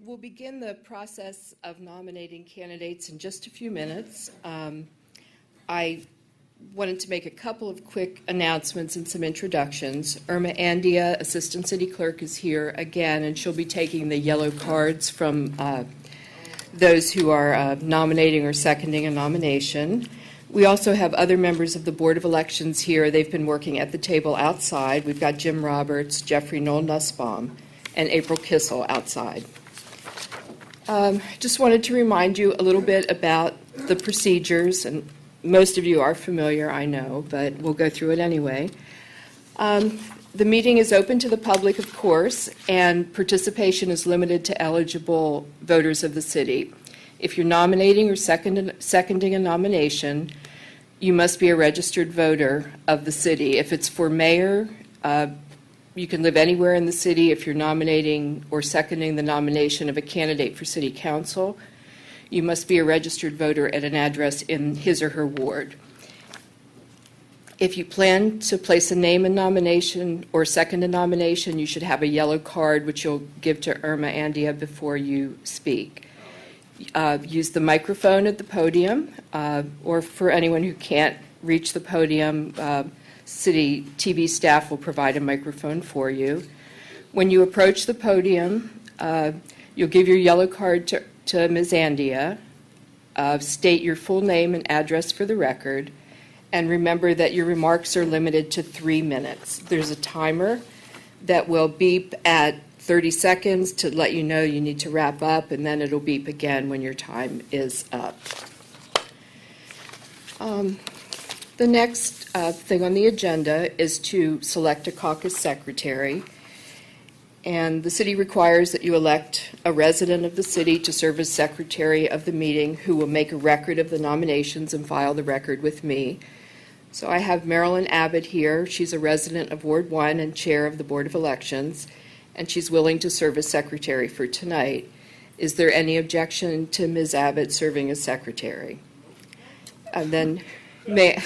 We'll begin the process of nominating candidates in just a few minutes. I wanted to make a couple of quick announcements and some introductions. Irma Andia, Assistant City Clerk, is here again, and she'll be taking the yellow cards from those who are nominating or seconding a nomination. We also have other members of the Board of Elections here. They've been working at the table outside. We've got Jim Roberts, Jeffrey Noel Nussbaum, and April Kissel outside. Just wanted to remind you a little bit about the procedures, and most of you are familiar, I know, but we'll go through it anyway. The meeting is open to the public, of course, and participation is limited to eligible voters of the city. If you're nominating or seconding a nomination, you must be a registered voter of the city. If it's for mayor, you can live anywhere in the city. If you're nominating or seconding the nomination of a candidate for city council, you must be a registered voter at an address in his or her ward. If you plan to place a name in nomination or second a nomination, you should have a yellow card, which you'll give to Irma Andia before you speak. Use the microphone at the podium, or for anyone who can't reach the podium, city TV staff will provide a microphone for you. When you approach the podium, you'll give your yellow card to Ms. Andia, state your full name and address for the record, and remember that your remarks are limited to 3 minutes. There's a timer that will beep at 30 seconds to let you know you need to wrap up, and then it'll beep again when your time is up. The next thing on the agenda is to select a caucus secretary. And the city requires that you elect a resident of the city to serve as secretary of the meeting, who will make a record of the nominations and file the record with me. So I have Marilyn Abbott here. She's a resident of Ward 1 and chair of the Board of Elections, and she's willing to serve as secretary for tonight. Is there any objection to Ms. Abbott serving as secretary? And then may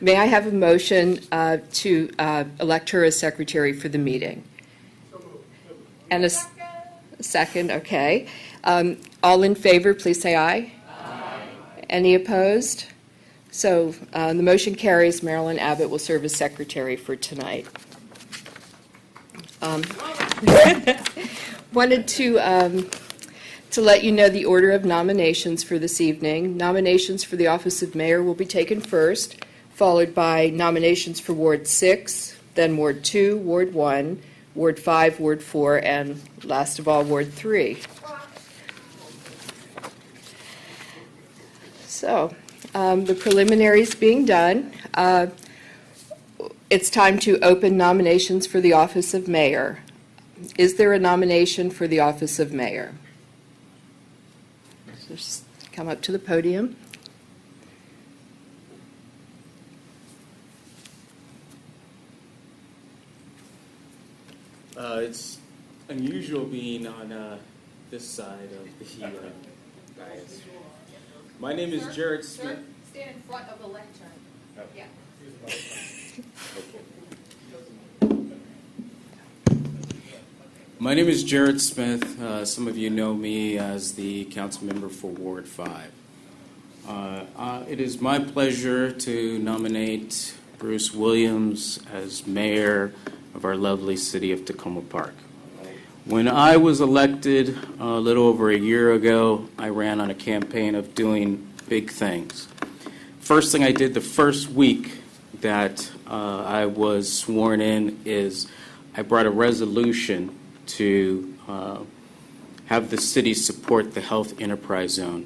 I have a motion to elect her as secretary for the meeting? And a second, okay. All in favor, please say aye. Aye. Any opposed? So the motion carries. Marilyn Abbott will serve as secretary for tonight. Wanted to let you know the order of nominations for this evening. Nominations for the office of mayor will be taken first, followed by nominations for Ward 6, then Ward 2, Ward 1, Ward 5, Ward 4, and last of all, Ward 3. So, the preliminaries being done, it's time to open nominations for the office of mayor. Is there a nomination for the office of mayor? So just come up to the podium. It's unusual being on this side of the dais. My name is Jared Smith. Stand in front of the lectern. Oh. Yeah. My name is Jared Smith. Some of you know me as the council member for Ward 5. It is my pleasure to nominate Bruce Williams as mayor of our lovely city of Tacoma Park. When I was elected a little over a year ago, I ran on a campaign of doing big things. First thing I did the first week that I was sworn in is I brought a resolution to have the city support the health enterprise zone.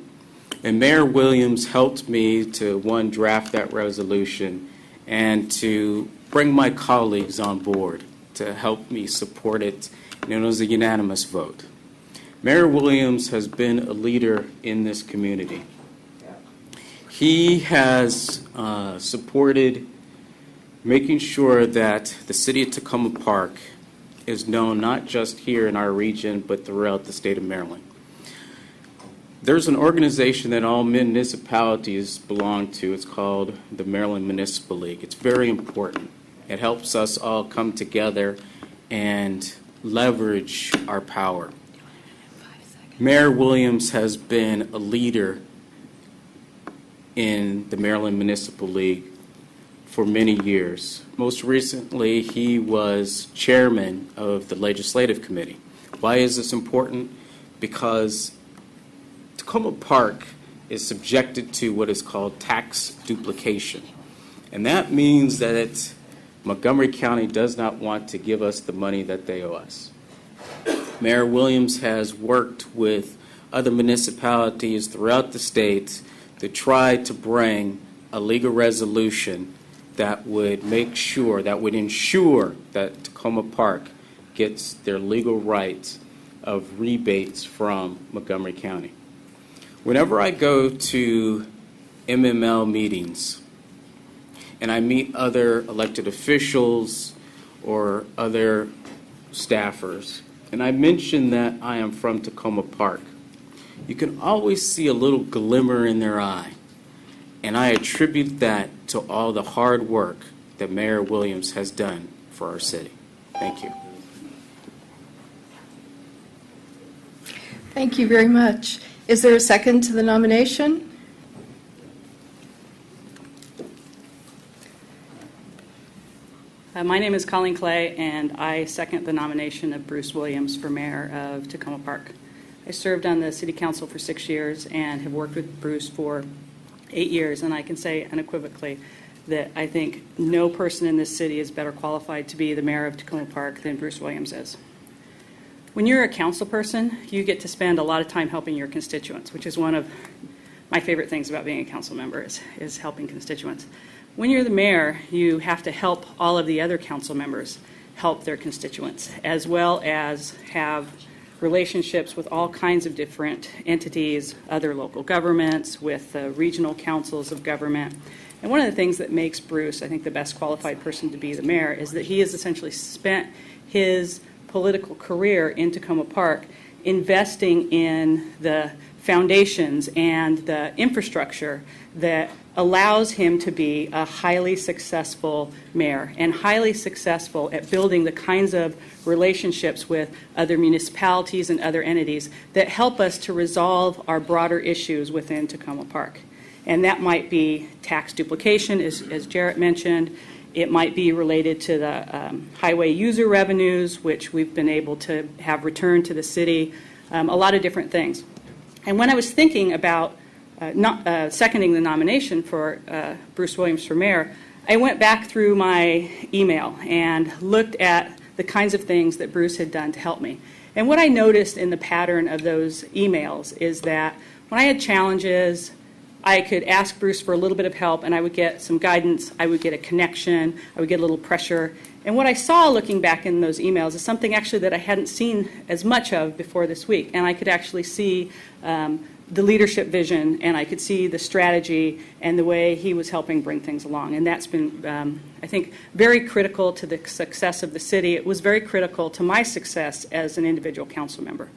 And Mayor Williams helped me to, one, draft that resolution and to bring my colleagues on board to help me support it, and it was a unanimous vote. Mayor Williams has been a leader in this community. He has supported making sure that the city of Tacoma Park is known not just here in our region, but throughout the state of Maryland. There's an organization that all municipalities belong to. It's called the Maryland Municipal League. It's very important. It helps us all come together and leverage our power. 5 seconds. Mayor Williams has been a leader in the Maryland Municipal League for many years. Most recently, he was chairman of the Legislative Committee. Why is this important? Because Tacoma Park is subjected to what is called tax duplication. And that means that Montgomery County does not want to give us the money that they owe us. Mayor Williams has worked with other municipalities throughout the state to try to bring a legal resolution that would ensure that Tacoma Park gets their legal rights of rebates from Montgomery County. Whenever I go to MML meetings and I meet other elected officials or other staffers, and I mention that I am from Tacoma Park, you can always see a little glimmer in their eye. And I attribute that to all the hard work that Mayor Williams has done for our city. Thank you. Thank you very much. Is there a second to the nomination? My name is Colin Clay, and I second the nomination of Bruce Williams for mayor of Tacoma Park. I served on the city council for 6 years and have worked with Bruce for 8 years, and I can say unequivocally that I think no person in this city is better qualified to be the mayor of Tacoma Park than Bruce Williams is. When you're a council person, you get to spend a lot of time helping your constituents, which is one of my favorite things about being a council member is helping constituents. When you're the mayor, you have to help all of the other council members help their constituents, as well as have relationships with all kinds of different entities, other local governments, with regional councils of government. And one of the things that makes Bruce, I think, the best qualified person to be the mayor is that he has essentially spent his political career in Tacoma Park investing in the foundations and the infrastructure that allows him to be a highly successful mayor and highly successful at building the kinds of relationships with other municipalities and other entities that help us to resolve our broader issues within Tacoma Park. And that might be tax duplication, as Jarrett mentioned. It might be related to the highway user revenues, which we've been able to have returned to the city, a lot of different things. And when I was thinking about seconding the nomination for Bruce Williams for mayor, I went back through my email and looked at the kinds of things that Bruce had done to help me. And what I noticed in the pattern of those emails is that when I had challenges, I could ask Bruce for a little bit of help, and I would get some guidance, I would get a connection, I would get a little pressure. And what I saw looking back in those emails is something actually that I hadn't seen as much of before this week. And I could actually see the leadership vision, and I could see the strategy and the way he was helping bring things along. And that's been, I think, very critical to the success of the city. It was very critical to my success as an individual council member.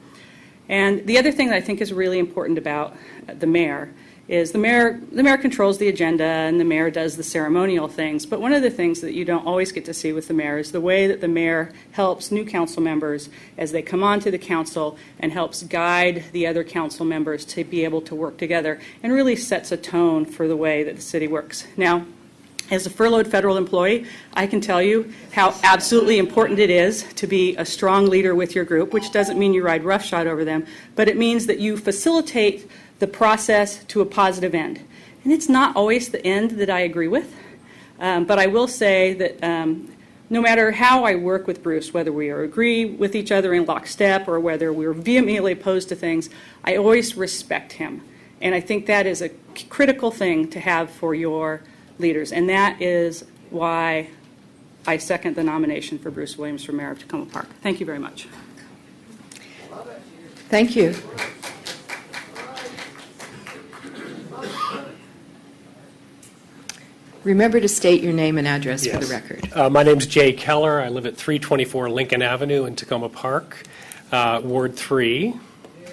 And the other thing that I think is really important about the mayor is the mayor controls the agenda and the mayor does the ceremonial things. But one of the things that you don't always get to see with the mayor is the way that the mayor helps new council members as they come onto the council and helps guide the other council members to be able to work together and really sets a tone for the way that the city works. Now, as a furloughed federal employee, I can tell you how absolutely important it is to be a strong leader with your group, which doesn't mean you ride roughshod over them, but it means that you facilitate the process to a positive end. And it's not always the end that I agree with, but I will say that no matter how I work with Bruce, whether we agree with each other in lockstep or whether we're vehemently opposed to things, I always respect him. And I think that is a critical thing to have for your leaders, and that is why I second the nomination for Bruce Williams for mayor of Tacoma Park. Thank you very much. Thank you. Remember to state your name and address for the record. My name is Jay Keller. I live at 324 Lincoln Avenue in Tacoma Park, Ward 3.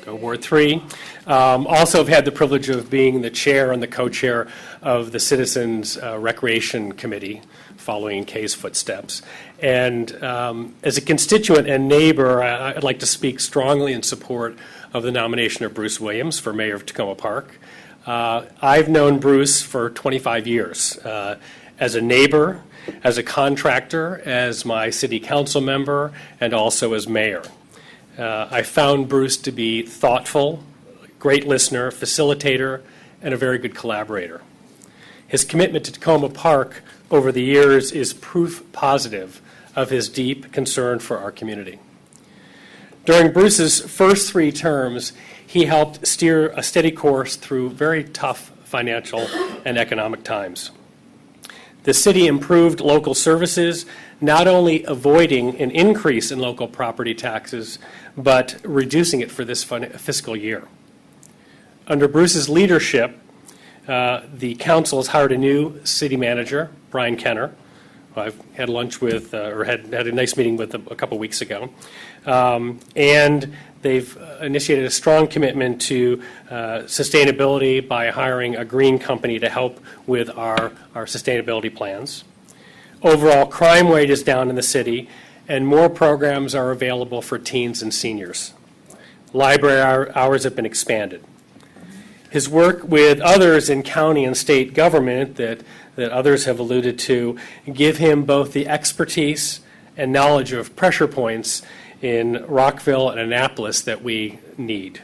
Go Ward 3. Also have had the privilege of being the chair and the co-chair of the Citizens Recreation Committee following in Kay's footsteps. And as a constituent and neighbor, I'd like to speak strongly in support of the nomination of Bruce Williams for mayor of Tacoma Park. I've known Bruce for 25 years as a neighbor, as a contractor, as my city council member, and also as mayor. I found Bruce to be thoughtful, great listener, facilitator, and a very good collaborator. His commitment to Tacoma Park over the years is proof positive of his deep concern for our community. During Bruce's first 3 terms, he helped steer a steady course through very tough financial and economic times. The city improved local services, not only avoiding an increase in local property taxes, but reducing it for this fiscal year. Under Bruce's leadership, the council has hired a new city manager, Brian Kenner, who I've had lunch with, or had a nice meeting with a couple weeks ago. And they've initiated a strong commitment to sustainability by hiring a green company to help with our sustainability plans. Overall crime rate is down in the city, and more programs are available for teens and seniors. Library hours have been expanded. His work with others in county and state government that others have alluded to give him both the expertise and knowledge of pressure points in Rockville and Annapolis that we need.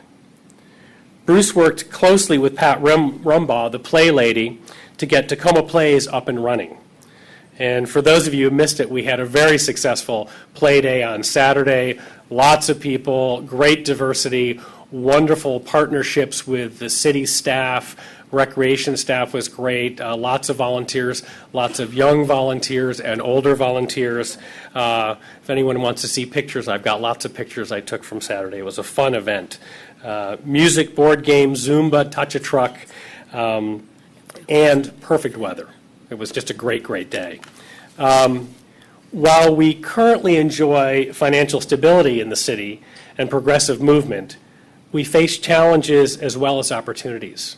Bruce worked closely with Pat Rumbaugh, the play lady, to get Tacoma Plays up and running. And for those of you who missed it, we had a very successful play day on Saturday. Lots of people, great diversity, wonderful partnerships with the city staff. Recreation staff was great. Lots of volunteers, lots of young volunteers and older volunteers. If anyone wants to see pictures, I've got lots of pictures I took from Saturday. It was a fun event. Music, board games, Zumba, touch a truck, and perfect weather. It was just a great, great day. While we currently enjoy financial stability in the city and progressive movement, we face challenges as well as opportunities.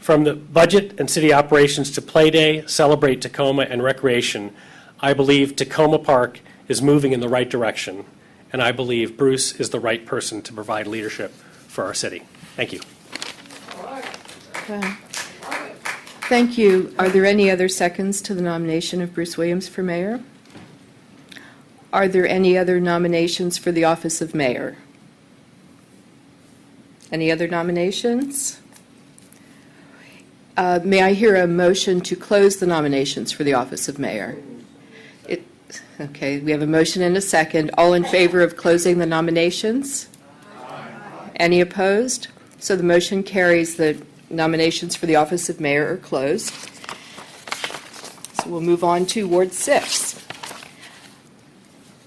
From the budget and city operations to Play Day, Celebrate Tacoma, and Recreation, I believe Tacoma Park is moving in the right direction, and I believe Bruce is the right person to provide leadership for our city. Thank you. Thank you. Are there any other seconds to the nomination of Bruce Williams for mayor? Are there any other nominations for the office of mayor? Any other nominations? May I hear a motion to close the nominations for the office of mayor? Okay, we have a motion and a second. All in favor of closing the nominations? Any opposed? So the motion carries. The nominations for the office of mayor are closed. So we'll move on to Ward 6.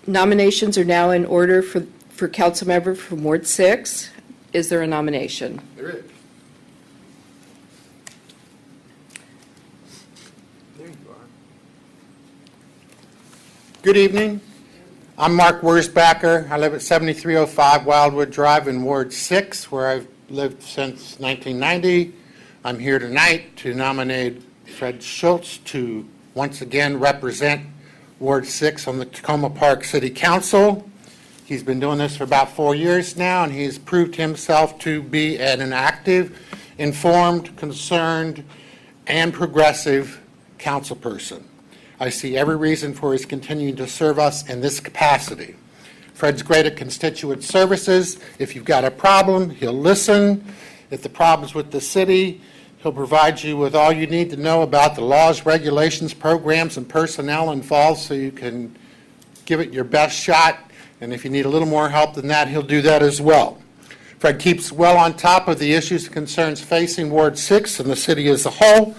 Nominations are now in order for council member from Ward 6. Is there a nomination? There is. There you are. Good evening. I'm Mark Wurzbacher. I live at 7305 Wildwood Drive in Ward 6, where I've lived since 1990. I'm here tonight to nominate Fred Schultz to once again represent Ward 6 on the Tacoma Park City Council. He's been doing this for about 4 years now, and he's proved himself to be an active, informed, concerned, and progressive council person. I see every reason for his continuing to serve us in this capacity. Fred's great at constituent services. If you've got a problem, he'll listen. If the problem's with the city, he'll provide you with all you need to know about the laws, regulations, programs, and personnel involved so you can give it your best shot. And if you need a little more help than that, he'll do that as well. Fred keeps well on top of the issues and concerns facing Ward 6 and the city as a whole.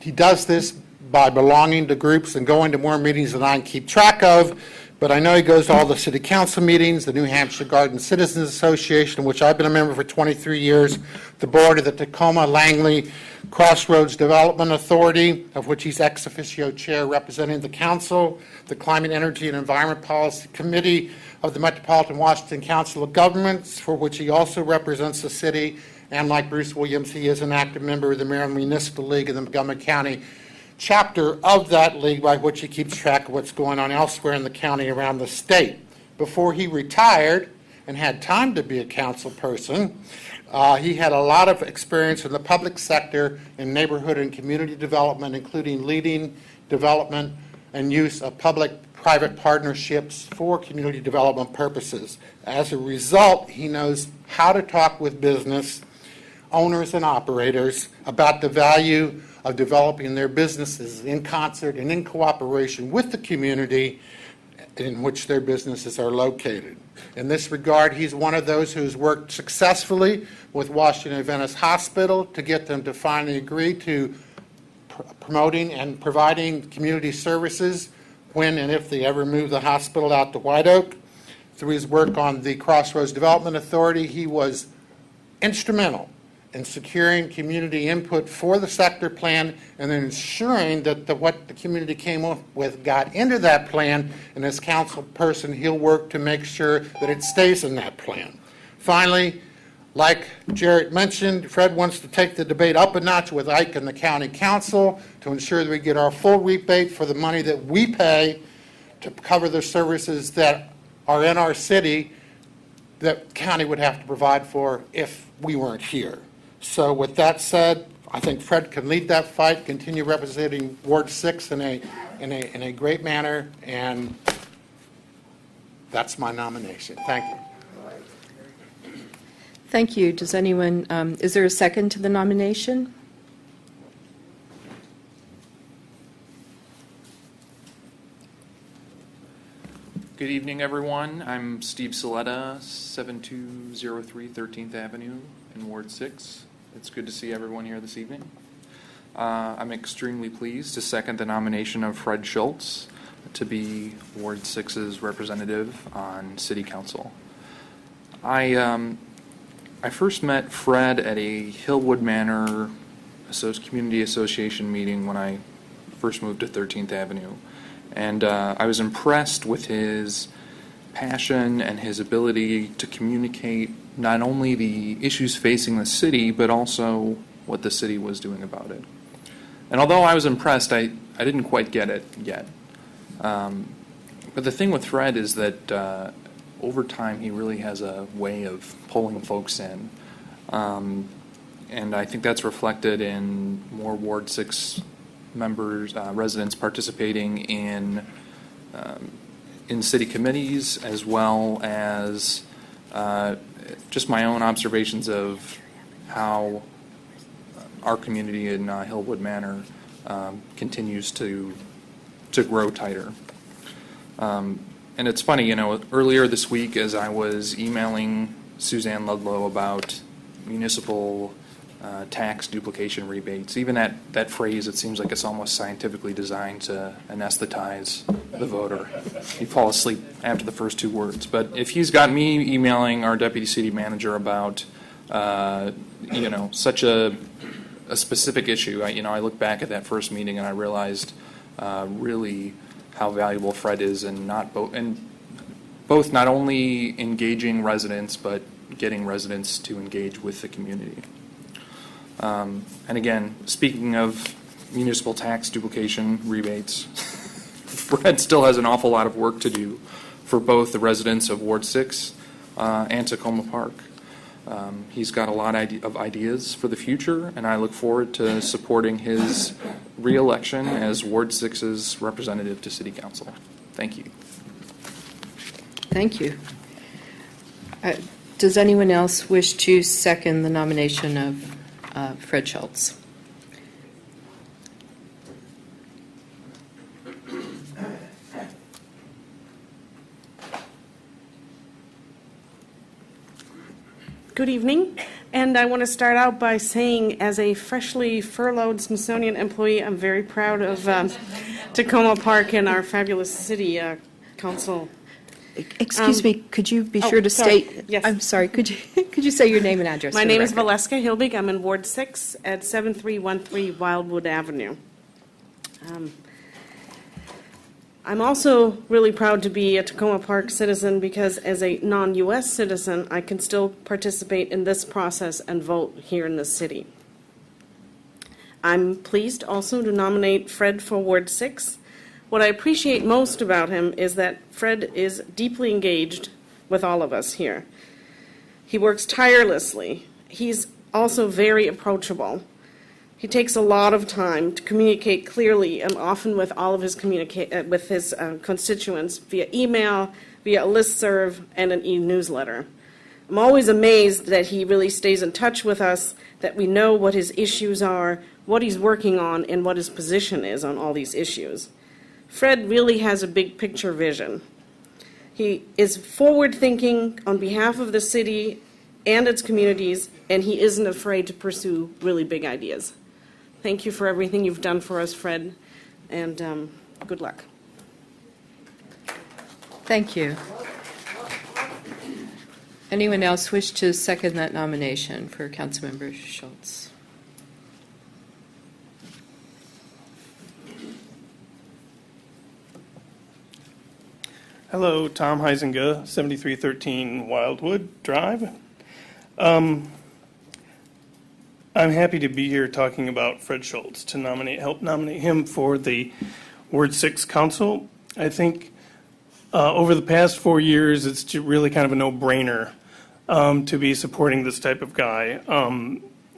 He does this by belonging to groups and going to more meetings than I can keep track of, but I know he goes to all the city council meetings, the New Hampshire Garden Citizens Association, of which I've been a member for 23 years, the board of the Tacoma Langley Crossroads Development Authority, of which he's ex officio chair representing the council, the Climate, Energy, and Environment Policy Committee of the Metropolitan Washington Council of Governments, for which he also represents the city, and like Bruce Williams, he is an active member of the Maryland Municipal League and the Begum County chapter of that league by which he keeps track of what's going on elsewhere in the county around the state. Before he retired and had time to be a council person, he had a lot of experience in the public sector in neighborhood and community development, including leading development and use of public-private partnerships for community development purposes. As a result, he knows how to talk with business owners and operators about the value of developing their businesses in concert and in cooperation with the community in which their businesses are located. In this regard, he's one of those who's worked successfully with Washington Adventist Hospital to get them to finally agree to promoting and providing community services when and if they ever move the hospital out to White Oak. Through his work on the Crossroads Development Authority, he was instrumental in securing community input for the sector plan and then ensuring that what the community came up with got into that plan, and as council person, he'll work to make sure that it stays in that plan. Finally, like Jarrett mentioned, Fred wants to take the debate up a notch with Ike and the county council to ensure that we get our full rebate for the money that we pay to cover the services that are in our city that county would have to provide for if we weren't here. So with that said, I think Fred can lead that fight, continue representing Ward 6 in a great manner, and that's my nomination. Thank you. Thank you. Does anyone, is there a second to the nomination? Good evening, everyone. I'm Steve Selita, 7203 13th Avenue in Ward 6. It's good to see everyone here this evening. I'm extremely pleased to second the nomination of Fred Schultz to be Ward 6's representative on City Council. I first met Fred at a Hillwood Manor Community Association meeting when I first moved to 13th Avenue. And I was impressed with his passion and his ability to communicate not only the issues facing the city, but also what the city was doing about it. And although I was impressed, I didn't quite get it yet. But the thing with Fred is that over time he really has a way of pulling folks in. And I think that's reflected in more Ward 6 members, residents participating in city committees, as well as just my own observations of how our community in Hillwood Manor continues to grow tighter. And it's funny, earlier this week as I was emailing Suzanne Ludlow about municipal tax duplication rebates, even that phrase, it seems like it's almost scientifically designed to anesthetize the voter. You fall asleep after the first two words. But if he's got me emailing our deputy city manager about, such a specific issue, I look back at that first meeting and I realized really how valuable Fred is in both not only engaging residents, but getting residents to engage with the community. And again, speaking of municipal tax duplication rebates, Fred still has an awful lot of work to do for both the residents of Ward 6 and Tacoma Park. He's got a lot of ideas for the future, and I look forward to supporting his re-election as Ward 6's representative to City Council. Thank you. Thank you. Does anyone else wish to second the nomination of Fred Schultz? Good evening, and I want to start out by saying, as a freshly furloughed Smithsonian employee, I'm very proud of Tacoma Park and our fabulous city council. Excuse me, could you be sure to state? Yes. I'm sorry, could you say your name and address? My name is Valeska Hilbig. I'm in Ward 6 at 7313 Wildwood Avenue. I'm also really proud to be a Tacoma Park citizen because as a non-U.S. citizen, I can still participate in this process and vote here in the city. I'm pleased also to nominate Fred for Ward 6. What I appreciate most about him is that Fred is deeply engaged with all of us here. He works tirelessly. He's also very approachable. He takes a lot of time to communicate clearly and often with all of his constituents via email, via a listserv, and an e-newsletter. I'm always amazed that he really stays in touch with us, that we know what his issues are, what he's working on, and what his position is on all these issues. Fred really has a big picture vision. He is forward-thinking on behalf of the city and its communities, and he isn't afraid to pursue really big ideas. Thank you for everything you've done for us, Fred, and good luck. Thank you. Anyone else wish to second that nomination for Councilmember Schultz? Hello, Tom Huizenga, 7313 Wildwood Drive. I'm happy to be here talking about Fred Schultz to help nominate him for the Ward 6 Council. I think over the past 4 years, it's really kind of a no-brainer to be supporting this type of guy.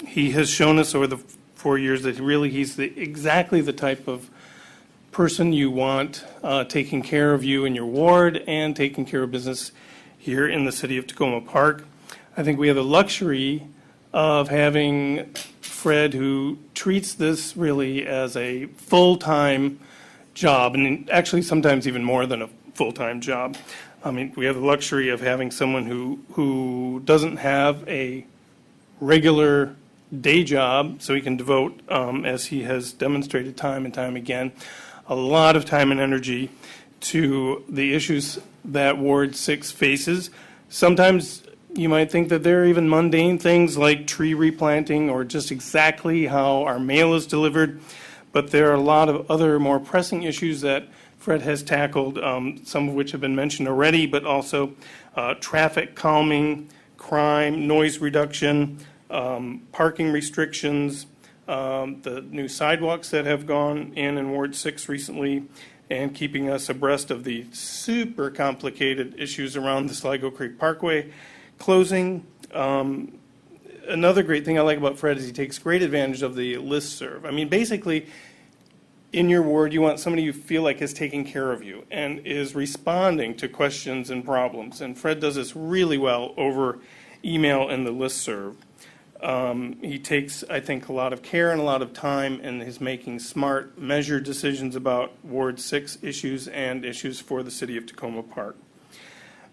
He has shown us over the 4 years that he's exactly the type of person you want taking care of you in your ward and taking care of business here in the city of Tacoma Park. I think we have the luxury of having Fred, who treats this really as a full-time job, and actually sometimes even more than a full-time job. I mean, we have the luxury of having someone who doesn't have a regular day job, so he can devote, as he has demonstrated time and time again, a lot of time and energy to the issues that Ward 6 faces. Sometimes you might think that they're even mundane things like tree replanting or just exactly how our mail is delivered, but there are a lot of other more pressing issues that Fred has tackled, some of which have been mentioned already, but also traffic calming, crime, noise reduction, parking restrictions, the new sidewalks that have gone in Ward 6 recently, and keeping us abreast of the super complicated issues around the Sligo Creek Parkway closing. Another great thing I like about Fred is he takes great advantage of the listserv. I mean, basically, in your ward, you want somebody you feel like is taking care of you and is responding to questions and problems. And Fred does this really well over email and the listserv. He takes, I think, a lot of care and a lot of time and is making smart, measured decisions about Ward 6 issues and issues for the city of Tacoma Park.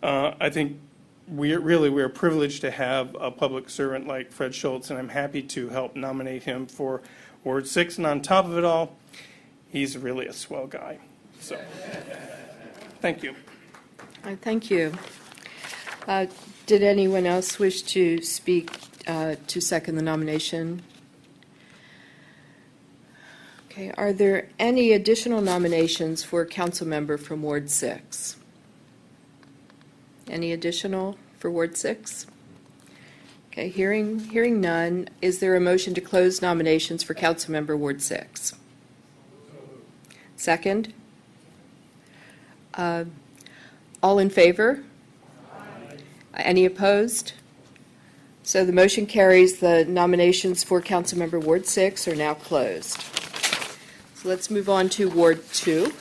I think we're privileged to have a public servant like Fred Schultz, and I'm happy to help nominate him for Ward 6. And on top of it all, he's really a swell guy. So, thank you. All right, thank you. Did anyone else wish to speak to second the nomination? Okay, are there any additional nominations for a council member from Ward 6? Any additional for Ward 6? Okay, hearing none, is there a motion to close nominations for council member Ward 6? Second? All in favor? Any opposed? So the motion carries. The nominations for Councilmember Ward 6 are now closed. So let's move on to Ward 2.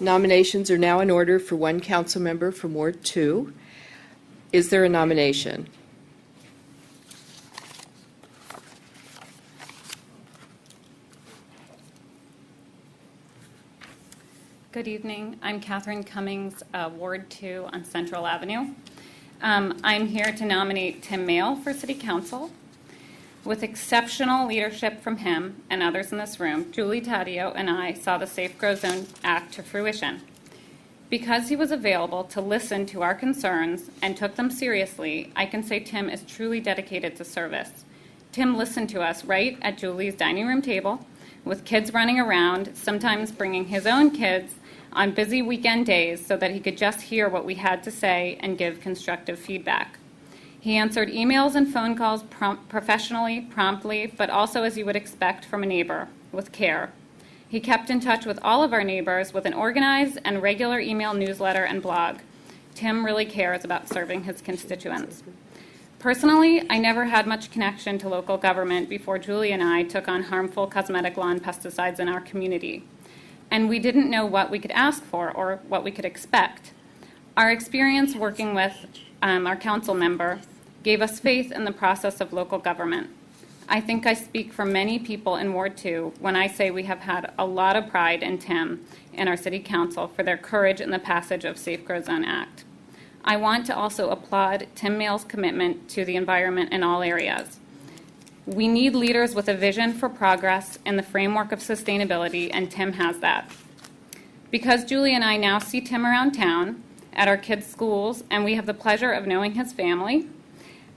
Nominations are now in order for one council member from Ward 2. Is there a nomination? Good evening. I'm Katherine Cummings, Ward 2 on Central Avenue. I'm here to nominate Tim Mayle for City Council. With exceptional leadership from him and others in this room, Julie Taddeo and I saw the Safe Grow Zone Act to fruition. Because he was available to listen to our concerns and took them seriously, I can say Tim is truly dedicated to service. Tim listened to us right at Julie's dining room table, with kids running around, sometimes bringing his own kids on busy weekend days so that he could just hear what we had to say and give constructive feedback. He answered emails and phone calls professionally, promptly, but also as you would expect from a neighbor, with care. He kept in touch with all of our neighbors with an organized and regular email newsletter and blog. Tim really cares about serving his constituents. Personally, I never had much connection to local government before Julie and I took on harmful cosmetic lawn pesticides in our community. And we didn't know what we could ask for or what we could expect. Our experience working with our council member gave us faith in the process of local government. I think I speak for many people in Ward 2 when I say we have had a lot of pride in Tim and our city council for their courage in the passage of Safe Grow Zone Act. I want to also applaud Tim Mail's commitment to the environment in all areas. We need leaders with a vision for progress in the framework of sustainability, and Tim has that. Because Julie and I now see Tim around town, at our kids' schools, and we have the pleasure of knowing his family,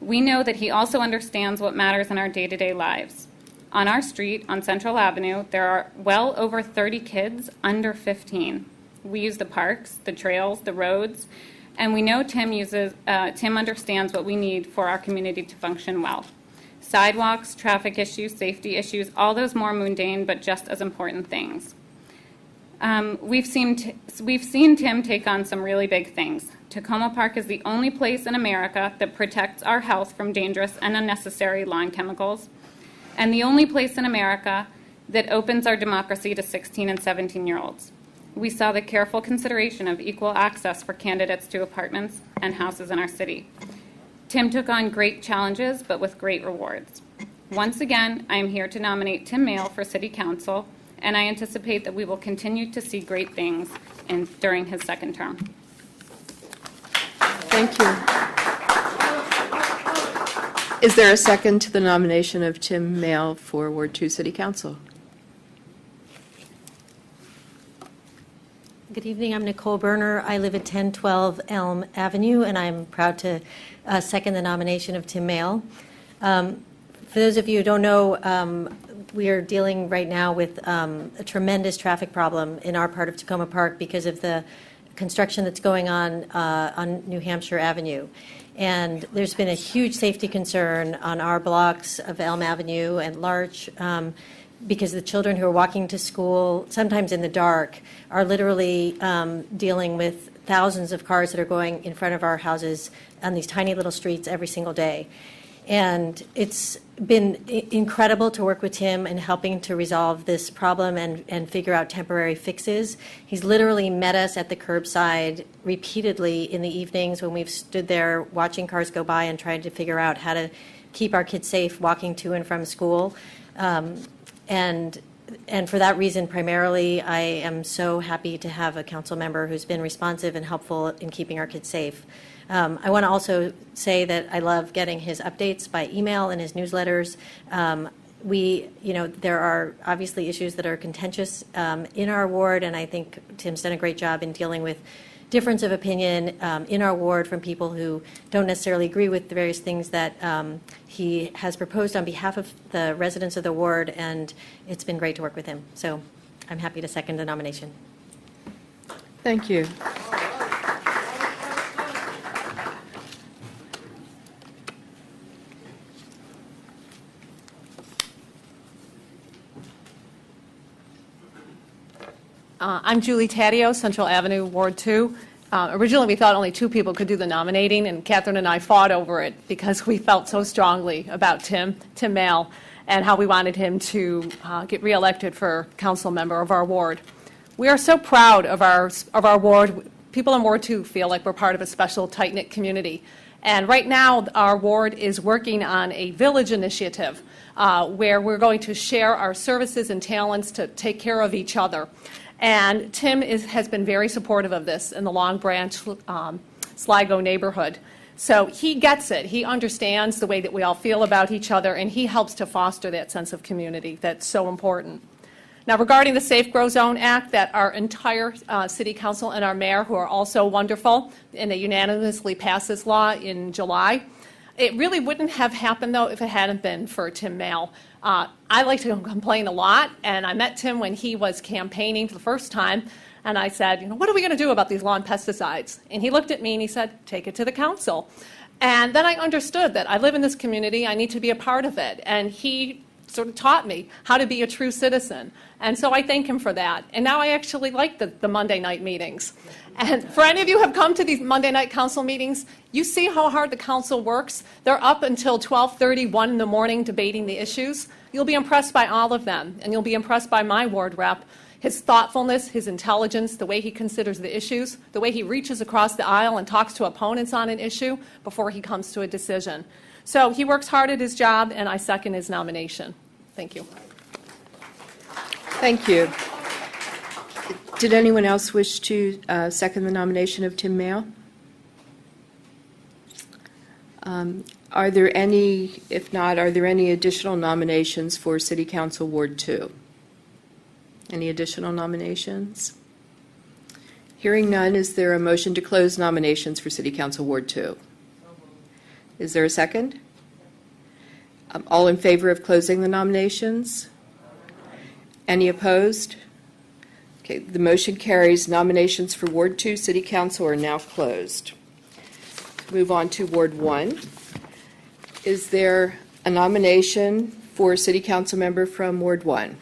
we know that he also understands what matters in our day-to-day lives. On our street, on Central Avenue, there are well over 30 kids under 15. We use the parks, the trails, the roads, and we know Tim understands what we need for our community to function well. Sidewalks, traffic issues, safety issues, all those more mundane but just as important things. We've seen Tim take on some really big things. Tacoma Park is the only place in America that protects our health from dangerous and unnecessary lawn chemicals, and the only place in America that opens our democracy to 16 and 17-year-olds. We saw the careful consideration of equal access for candidates to apartments and houses in our city. Tim took on great challenges, but with great rewards. Once again, I am here to nominate Tim Mail for City Council, and I anticipate that we will continue to see great things during his second term. Thank you. Is there a second to the nomination of Tim Mail for Ward 2 City Council? Good evening. I'm Nicole Burner. I live at 1012 Elm Avenue, and I'm proud to second the nomination of Tim Mail. For those of you who don't know, we are dealing right now with a tremendous traffic problem in our part of Tacoma Park because of the construction that's going on New Hampshire Avenue. And there's been a huge safety concern on our blocks of Elm Avenue and Larch because the children who are walking to school, sometimes in the dark, are literally dealing with thousands of cars that are going in front of our houses on these tiny little streets every single day. And it's been incredible to work with Tim in helping to resolve this problem and figure out temporary fixes. He's literally met us at the curbside repeatedly in the evenings when we've stood there watching cars go by and trying to figure out how to keep our kids safe walking to and from school. And for that reason, primarily, I am so happy to have a council member who's been responsive and helpful in keeping our kids safe. I want to also say that I love getting his updates by email and his newsletters. There are obviously issues that are contentious in our ward, and I think Tim's done a great job in dealing with difference of opinion in our ward from people who don't necessarily agree with the various things that he has proposed on behalf of the residents of the ward, and it's been great to work with him. So I'm happy to second the nomination. Thank you. I'm Julie Taddeo, Central Avenue, Ward 2. Originally, we thought only 2 people could do the nominating, and Katherine and I fought over it because we felt so strongly about Tim Mail, and how we wanted him to get reelected for council member of our ward. We are so proud of our ward. People in Ward 2 feel like we're part of a special, tight-knit community. And right now, our ward is working on a village initiative where we're going to share our services and talents to take care of each other. And Tim has been very supportive of this in the Long Branch, Sligo neighborhood. So he gets it. He understands the way that we all feel about each other, and he helps to foster that sense of community that's so important. Now, regarding the Safe Grow Zone Act, that our entire city council and our mayor, who are also wonderful, and they unanimously passed this law in July. It really wouldn't have happened, though, if it hadn't been for Tim Mail. I like to complain a lot, and I met Tim when he was campaigning for the first time, and I said, what are we going to do about these lawn pesticides? And he looked at me and he said, take it to the council. And then I understood that I live in this community, I need to be a part of it. And he sort of taught me how to be a true citizen. And so I thank him for that. And now I actually like the Monday night meetings. And for any of you who have come to these Monday night council meetings, you see how hard the council works. They're up until 12:30, 1 in the morning debating the issues. You'll be impressed by all of them. And you'll be impressed by my ward rep, his thoughtfulness, his intelligence, the way he considers the issues, the way he reaches across the aisle and talks to opponents on an issue before he comes to a decision. So he works hard at his job, and I second his nomination. Thank you. Thank you. Did anyone else wish to second the nomination of Tim Mayle? Are there any, if not, are there any additional nominations for City Council Ward 2? Any additional nominations? Hearing none, is there a motion to close nominations for City Council Ward 2? Is there a second? All in favor of closing the nominations? Any opposed? Okay, the motion carries. Nominations for Ward 2 City Council are now closed. Move on to Ward 1. Is there a nomination for City Council member from Ward 1?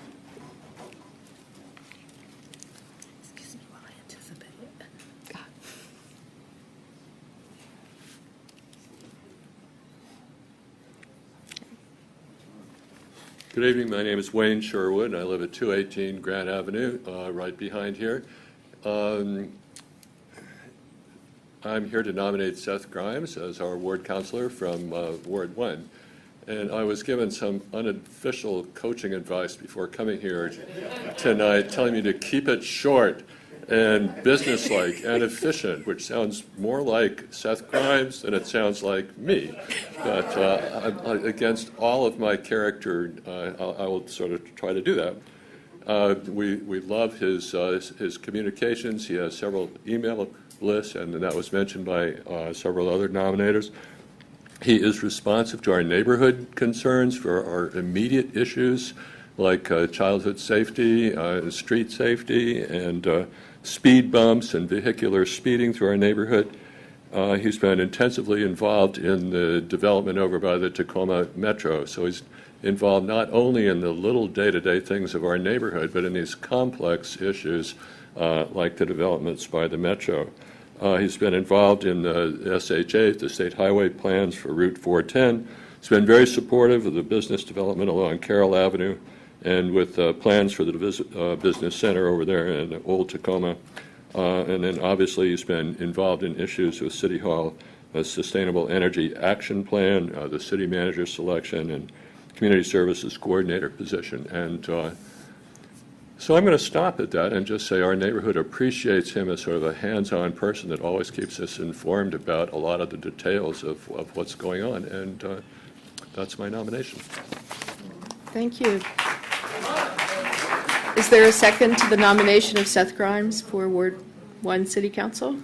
Good evening. My name is Wayne Sherwin. I live at 218 Grant Avenue, right behind here. I'm here to nominate Seth Grimes as our ward councilor from Ward 1. And I was given some unofficial coaching advice before coming here tonight, telling me to keep it short and businesslike and efficient, which sounds more like Seth Grimes than it sounds like me. But against all of my character, I will sort of try to do that. We love his communications. He has several email lists, and that was mentioned by several other nominators. He is responsive to our neighborhood concerns for our immediate issues like childhood safety, street safety, and speed bumps and vehicular speeding through our neighborhood. He's been intensively involved in the development over by the Tacoma Metro. So he's involved not only in the little day-to-day things of our neighborhood, but in these complex issues like the developments by the Metro. He's been involved in the SHA, the State Highway Plans for Route 410. He's been very supportive of the business development along Carroll Avenue and with plans for the business center over there in Old Tacoma. And then obviously he's been involved in issues with City Hall, a Sustainable Energy Action Plan, the city manager selection, and community services coordinator position. And so I'm going to stop at that and just say our neighborhood appreciates him as sort of a hands-on person that always keeps us informed about a lot of the details of what's going on. And that's my nomination. Thank you. Is there a second to the nomination of Seth Grimes for Ward 1 City Council?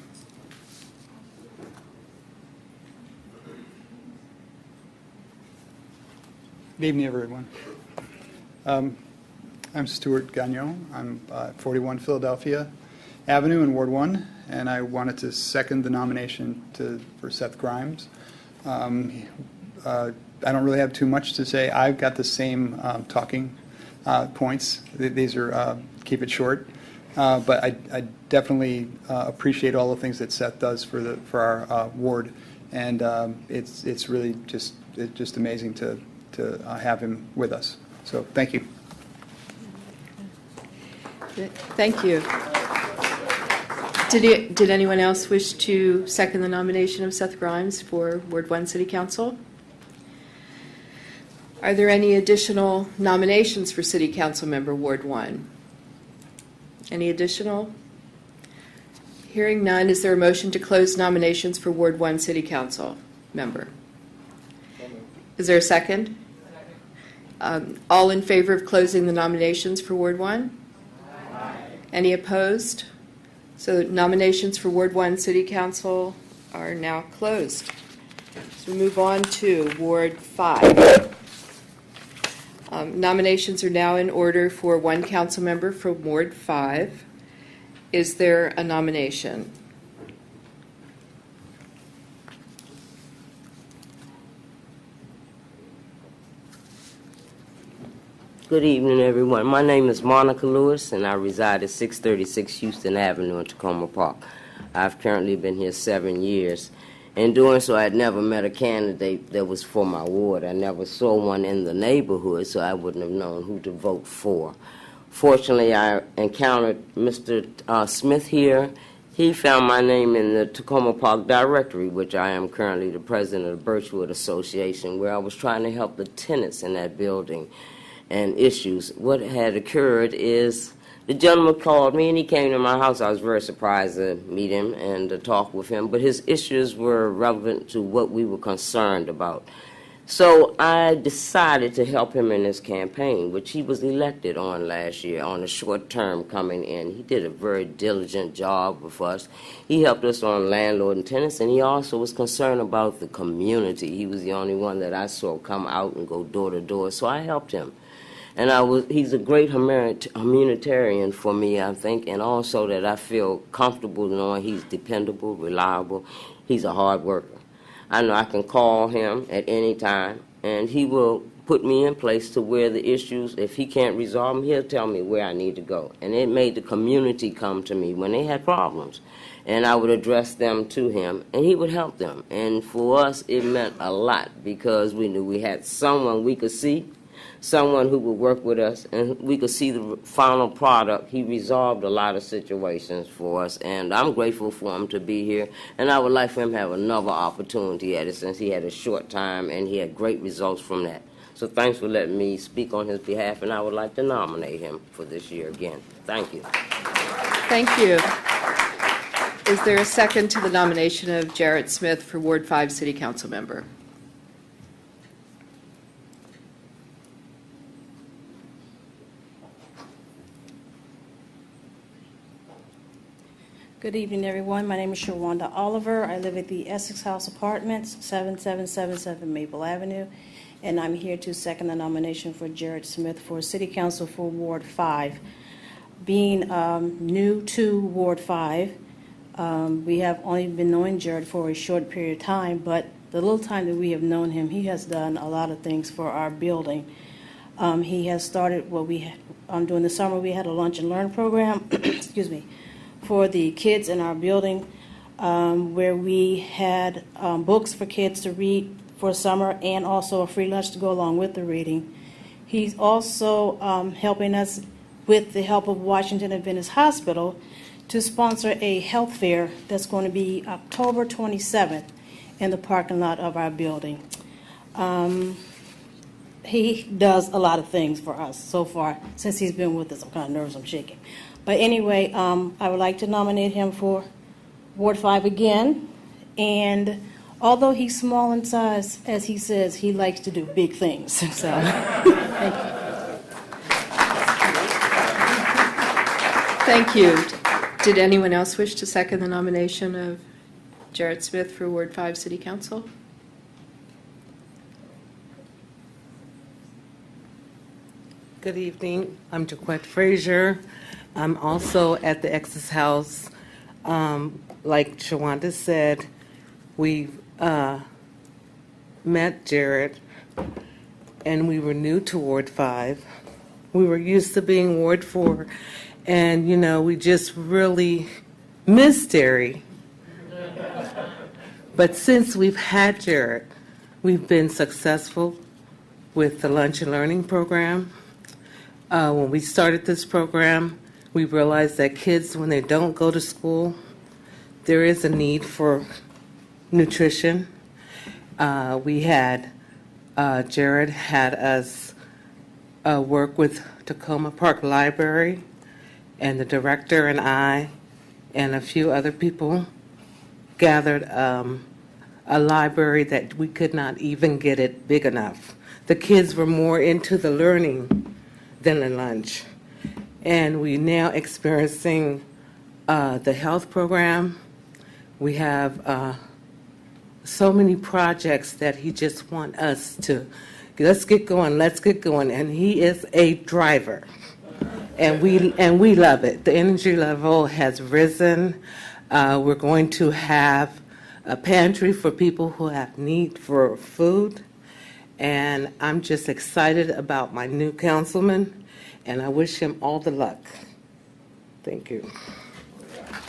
Good evening, everyone. I'm Stuart Gallo. I'm 41 Philadelphia Avenue in Ward 1, and I wanted to second the nomination for Seth Grimes. I don't really have too much to say. I've got the same talking points. These are keep it short, but I definitely appreciate all the things that Seth does for our ward, and it's really just amazing to have him with us. So thank you. Thank you. Did anyone else wish to second the nomination of Seth Grimes for Ward 1 City Council? Are there any additional nominations for City Council member Ward 1? Any additional? Hearing none, is there a motion to close nominations for Ward 1 City Council member? Is there a second? All in favor of closing the nominations for Ward 1? Aye. Any opposed? So nominations for Ward 1 City Council are now closed. So we move on to Ward 5. Nominations are now in order for one council member from Ward 5. Is there a nomination? Good evening, everyone. My name is Monica Lewis, and I reside at 636 Houston Avenue in Tacoma Park. I've currently been here 7 years. In doing so, I had never met a candidate that was for my ward. I never saw one in the neighborhood, so I wouldn't have known who to vote for. Fortunately, I encountered Mr. Smith here. He found my name in the Tacoma Park directory, which I am currently the president of the Birchwood Association, where I was trying to help the tenants in that building and issues. What had occurred is the gentleman called me, and he came to my house. I was very surprised to meet him and to talk with him, but his issues were relevant to what we were concerned about. So I decided to help him in his campaign, which he was elected on last year on a short term coming in. He did a very diligent job with us. He helped us on landlord and tenants, and he also was concerned about the community. He was the only one that I saw come out and go door to door, so I helped him. And he's a great humanitarian for me, I think, and also that I feel comfortable knowing he's dependable, reliable. He's a hard worker. I know I can call him at any time, and he will put me in place to where the issues, if he can't resolve them, he'll tell me where I need to go. And it made the community come to me when they had problems. And I would address them to him, and he would help them. And for us, it meant a lot because we knew we had someone we could see, someone who would work with us, and we could see the final product. He resolved a lot of situations for us, and I'm grateful for him to be here, and I would like for him to have another opportunity at it since he had a short time, and he had great results from that. So thanks for letting me speak on his behalf, and I would like to nominate him for this year again. Thank you. Thank you. Is there a second to the nomination of Jarrett Smith for Ward 5 City Council member? Good evening, everyone. My name is Wanda Oliver. I live at the Essex House Apartments, 7777 Maple Avenue, and I'm here to second the nomination for Jarrett Smith for City Council for Ward 5. Being new to Ward 5, we have only been knowing Jarrett for a short period of time, but the little time that we have known him, he has done a lot of things for our building. He has started during the summer, we had a lunch and learn program, excuse me, for the kids in our building, where we had books for kids to read for summer and also a free lunch to go along with the reading. He's also helping us with the help of Washington Adventist Hospital to sponsor a health fair that's going to be October 27th in the parking lot of our building. He does a lot of things for us so far since he's been with us. I'm kind of nervous, I'm shaking. But anyway, I would like to nominate him for Ward 5 again. And although he's small in size, as he says, he likes to do big things. So, thank you. Thank you. Did anyone else wish to second the nomination of Jarrett Smith for Ward 5 City Council? Good evening. I'm DeQuette Frazier. I'm also at the Essex House. Like Shawanda said, we've met Jarrett, and we were new to Ward 5. We were used to being Ward 4, and, we just really missed Derry. But since we've had Jarrett, we've been successful with the Lunch and Learning program. When we started this program, we realized that kids, when they don't go to school, there is a need for nutrition. Jared had us work with Tacoma Park Library, and the director and I and a few other people gathered a library that we could not even get it big enough. The kids were more into the learning than the lunch. And we're now experiencing the health program. We have so many projects that he just wants us to, let's get going. And he is a driver. And we love it. The energy level has risen. We're going to have a pantry for people who have need for food. And I'm just excited about my new councilman, and I wish him all the luck. Thank you.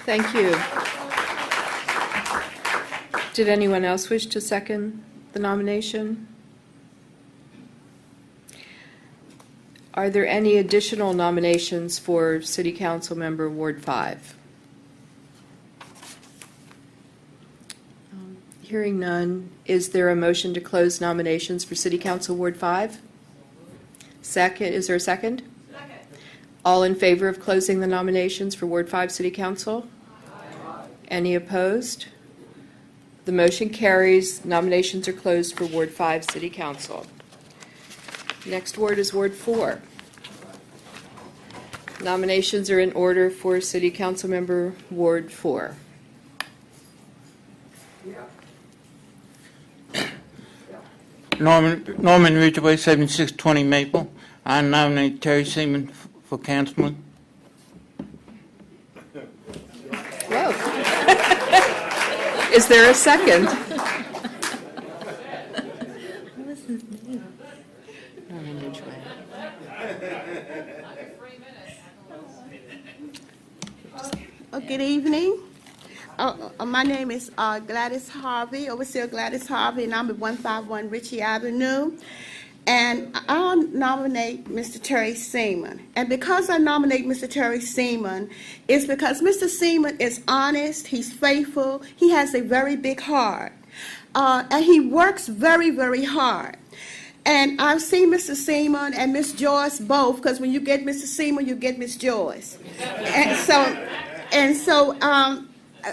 Thank you. Did anyone else wish to second the nomination? Are there any additional nominations for City Council Member Ward 5? Hearing none, is there a motion to close nominations for City Council Ward 5? Second, is there a second? Second. All in favor of closing the nominations for Ward 5 City Council? Aye. Any opposed? The motion carries. Nominations are closed for Ward 5 City Council. Next ward is Ward 4. Nominations are in order for City Council Member Ward 4. Norman Ridgeway, 7620 Maple. I nominate Terry Seaman for councilman. Whoa. Is there a second? What was his name? Norman Ridgeway. Good evening. My name is Gladys Harvey, Overseer Gladys Harvey, and I'm at 151 Ritchie Avenue. And I'll nominate Mr. Terry Seaman. And because I nominate Mr. Terry Seaman, it's because Mr. Seaman is honest, he's faithful, he has a very big heart, and he works very, very hard. And I've seen Mr. Seaman and Miss Joyce both, because when you get Mr. Seaman, you get Miss Joyce. And so,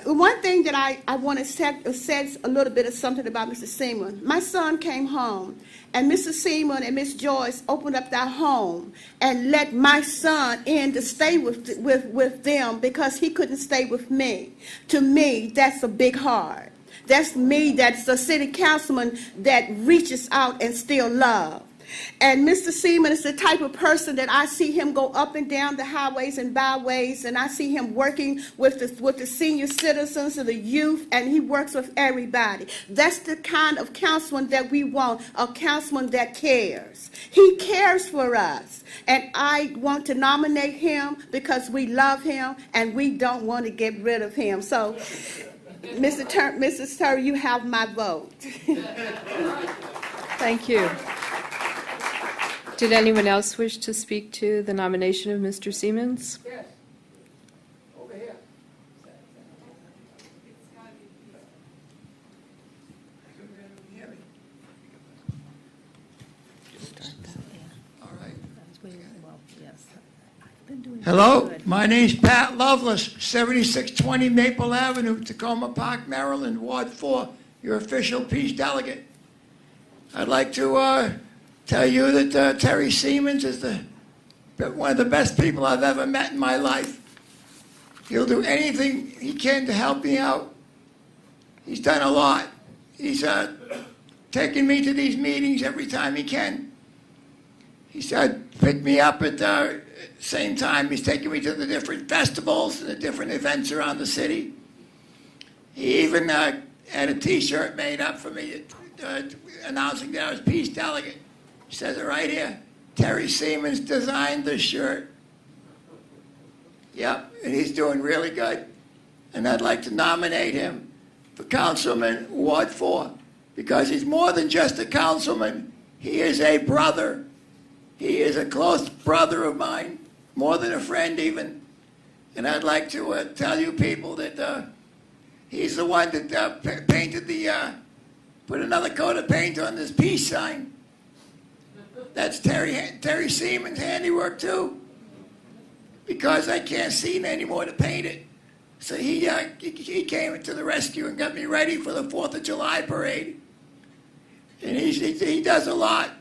one thing that I want to say a little bit of something about Mr. Seaman. My son came home, and Mr. Seaman and Miss Joyce opened up their home and let my son in to stay with them because he couldn't stay with me. To me, that's a big heart. That's me, that's a city councilman that reaches out and still loves. And Mr. Seaman is the type of person that I see him go up and down the highways and byways, and I see him working with the senior citizens and the youth, and he works with everybody. That's the kind of councilman that we want, a councilman that cares. He cares for us, and I want to nominate him because we love him, and we don't want to get rid of him. So, Mrs. Terry, you have my vote. Thank you. Did anyone else wish to speak to the nomination of Mr. Siemens? Yes. Over here. All right. Hello, my name's Pat Lovelace, 7620 Maple Avenue, Tacoma Park, Maryland, Ward 4, your official peace delegate. I'd like to tell you that Terry Seaman is one of the best people I've ever met in my life. He'll do anything he can to help me out. He's done a lot. He's taken me to these meetings every time he can. He's picked me up at the same time. He's taken me to the different festivals and the different events around the city. He even had a T-shirt made up for me announcing that I was peace delegate. It says it right here. Terry Seaman's designed this shirt. Yep, and he's doing really good. And I'd like to nominate him for Councilman Ward 4 because he's more than just a councilman. He is a brother. He is a close brother of mine, more than a friend even. And I'd like to tell you people that he's the one that painted put another coat of paint on this peace sign. That's Terry Seaman's handiwork too, because I can't see anymore to paint it. So he came to the rescue and got me ready for the 4th of July parade. And he does a lot.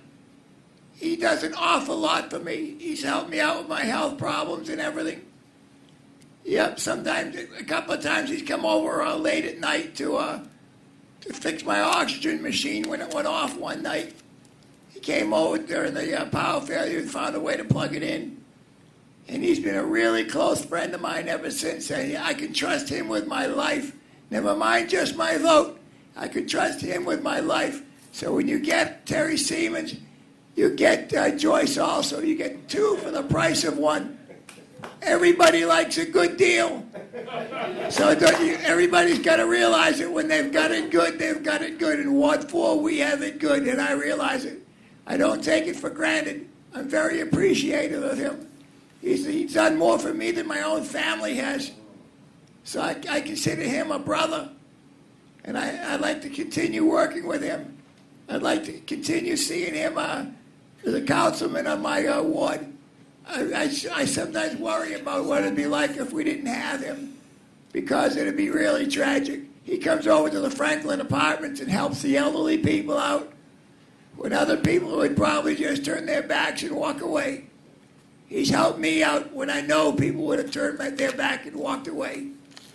He does an awful lot for me. He's helped me out with my health problems and everything. Yep, sometimes, a couple of times he's come over late at night to fix my oxygen machine when it went off one night. He came over during the power failure and found a way to plug it in. And he's been a really close friend of mine ever since. And I can trust him with my life. Never mind just my vote. I can trust him with my life. So when you get Terry Siemens, you get Joyce also. You get two for the price of one. Everybody likes a good deal. So everybody's got to realize that when they've got it good, they've got it good. In Ward 4, we have it good, and I realize it. I don't take it for granted. I'm very appreciative of him. He's done more for me than my own family has. So I consider him a brother, and I'd like to continue working with him. I'd like to continue seeing him as a councilman on my ward. I sometimes worry about what it'd be like if we didn't have him, because it'd be really tragic. He comes over to the Franklin apartments and helps the elderly people out when other people would probably just turn their backs and walk away. He's helped me out when I know people would have turned their back and walked away.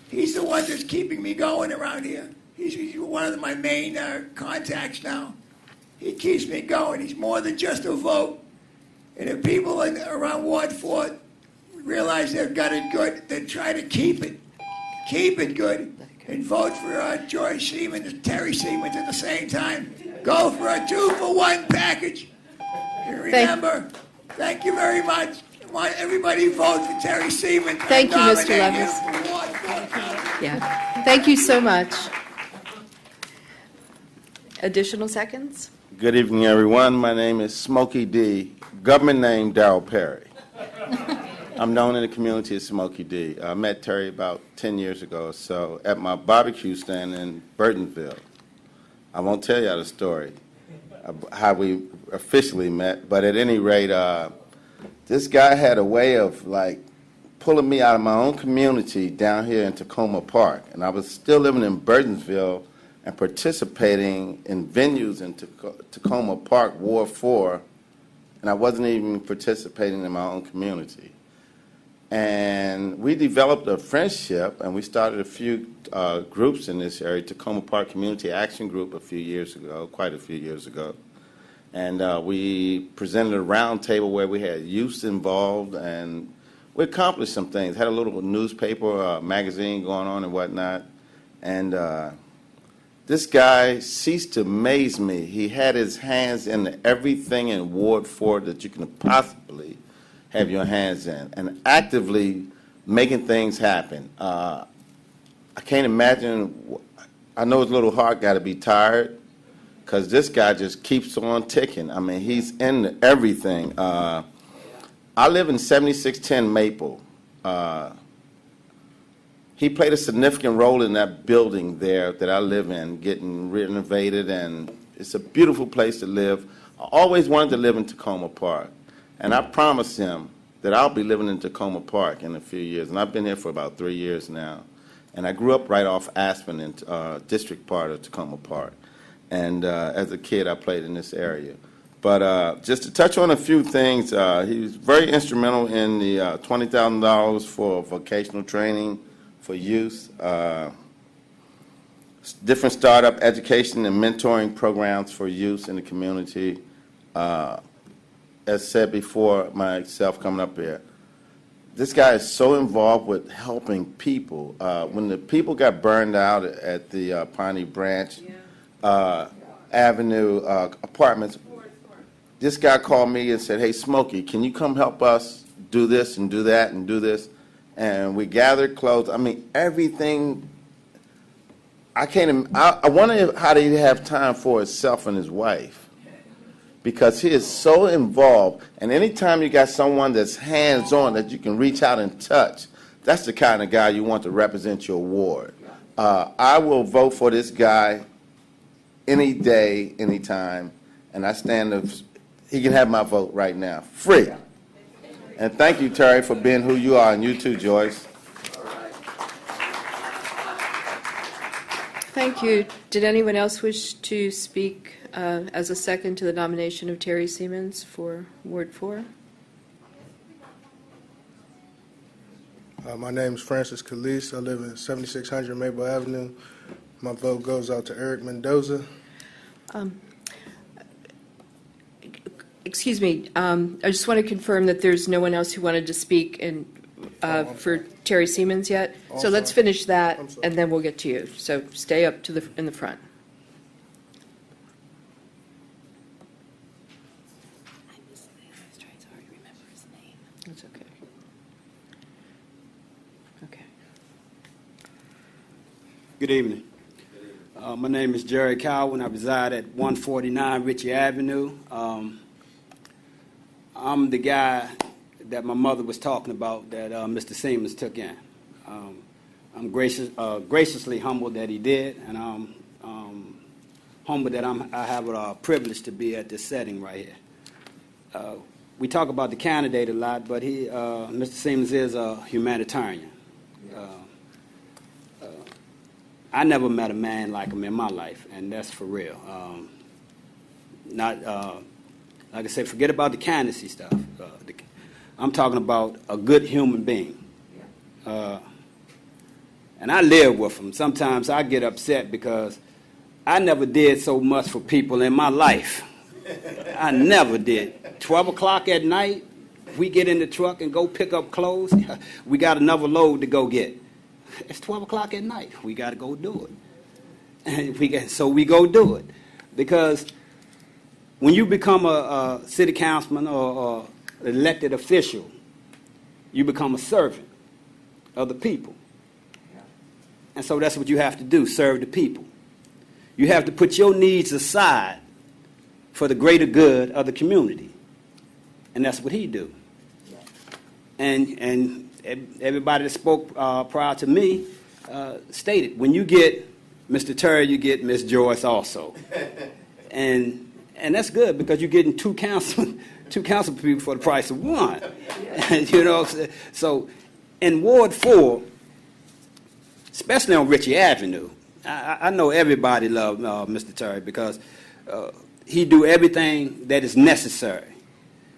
He's the one that's keeping me going around here. He's one of my main contacts now. He keeps me going. He's more than just a vote. And if people around Ward 4 realize they've got it good, then try to keep it good, and vote for George Siemens and Terry Siemens at the same time. Go for a 2-for-1 package. And remember, thank you very much. I want everybody vote for Terry Siemens. Thank you, Mr. Lovelace. Yeah. Thank you so much. Additional seconds? Good evening, everyone. My name is Smokey D. Government name Darrell Perry. I'm known in the community as Smokey D. I met Terry about 10 years ago or so at my barbecue stand in Burtonville. I won't tell you the story of how we officially met, but at any rate, this guy had a way of pulling me out of my own community down here in Tacoma Park, and I was still living in Burtonsville and participating in venues in Tacoma Park, Ward 4, and I wasn't even participating in my own community. And we developed a friendship, and we started a few groups in this area, Tacoma Park Community Action Group quite a few years ago. And we presented a round table where we had youths involved, and we accomplished some things. Had a little newspaper, magazine going on and whatnot. And this guy ceased to amaze me. He had his hands in everything in Ward 4 that you can possibly have your hands in, and actively making things happen. I can't imagine, I know his little heart got to be tired, because this guy just keeps on ticking. I mean, he's in everything. I live in 7610 Maple. He played a significant role in that building there that I live in, getting renovated, and it's a beautiful place to live. I always wanted to live in Tacoma Park, and I promised him that I'll be living in Tacoma Park in a few years, and I've been here for about 3 years now. And I grew up right off Aspen in district part of Tacoma Park, and as a kid I played in this area. But just to touch on a few things, he was very instrumental in the $20,000 for vocational training for youth, different startup education and mentoring programs for youth in the community. As said before, myself coming up here, this guy is so involved with helping people. When the people got burned out at the Piney Branch Avenue apartments, this guy called me and said, "Hey, Smokey, can you come help us do this and do that and do this?" And we gathered clothes. I mean, everything. I wonder how he have time for himself and his wife, because he is so involved. And anytime you got someone that's hands-on that you can reach out and touch, that's the kind of guy you want to represent your ward. I will vote for this guy any day, anytime, and I stand. He can have my vote right now, free. And thank you, Terry, for being who you are, and you too, Joyce. Thank you. Did anyone else wish to speak as a second to the nomination of Terry Siemens for Ward 4? My name is Francesca Lise. I live in 7600 Maple Avenue. My vote goes out to Eric Mendoza. Excuse me. I just want to confirm that there's no one else who wanted to speak for Terry Siemens yet. So let's finish that, and then we'll get to you. So stay up in the front. Good evening. My name is Jerry Cowan. I reside at 149 Ritchie Avenue. I'm the guy that my mother was talking about that Mr. Siemens took in. I'm graciously humbled that he did, and I'm humbled that I have a privilege to be at this setting right here. We talk about the candidate a lot, but Mr. Siemens is a humanitarian. I never met a man like him in my life, and that's for real. Like I said, forget about the candidacy stuff. I'm talking about a good human being. And I live with him. Sometimes I get upset because I never did so much for people in my life. I never did. 12 o'clock at night, we get in the truck and go pick up clothes. We got another load to go get. It's 12 o'clock at night. We got to go do it. So we go do it. Because when you become a city councilman or elected official, you become a servant of the people. And so that's what you have to do, serve the people. You have to put your needs aside for the greater good of the community. And that's what he do. And everybody that spoke prior to me stated, when you get Mr. Terry, you get Miss Joyce also. And that's good because you're getting two council people for the price of one. You know, so in Ward 4, especially on Ritchie Avenue, I know everybody loves Mr. Terry because he do everything that is necessary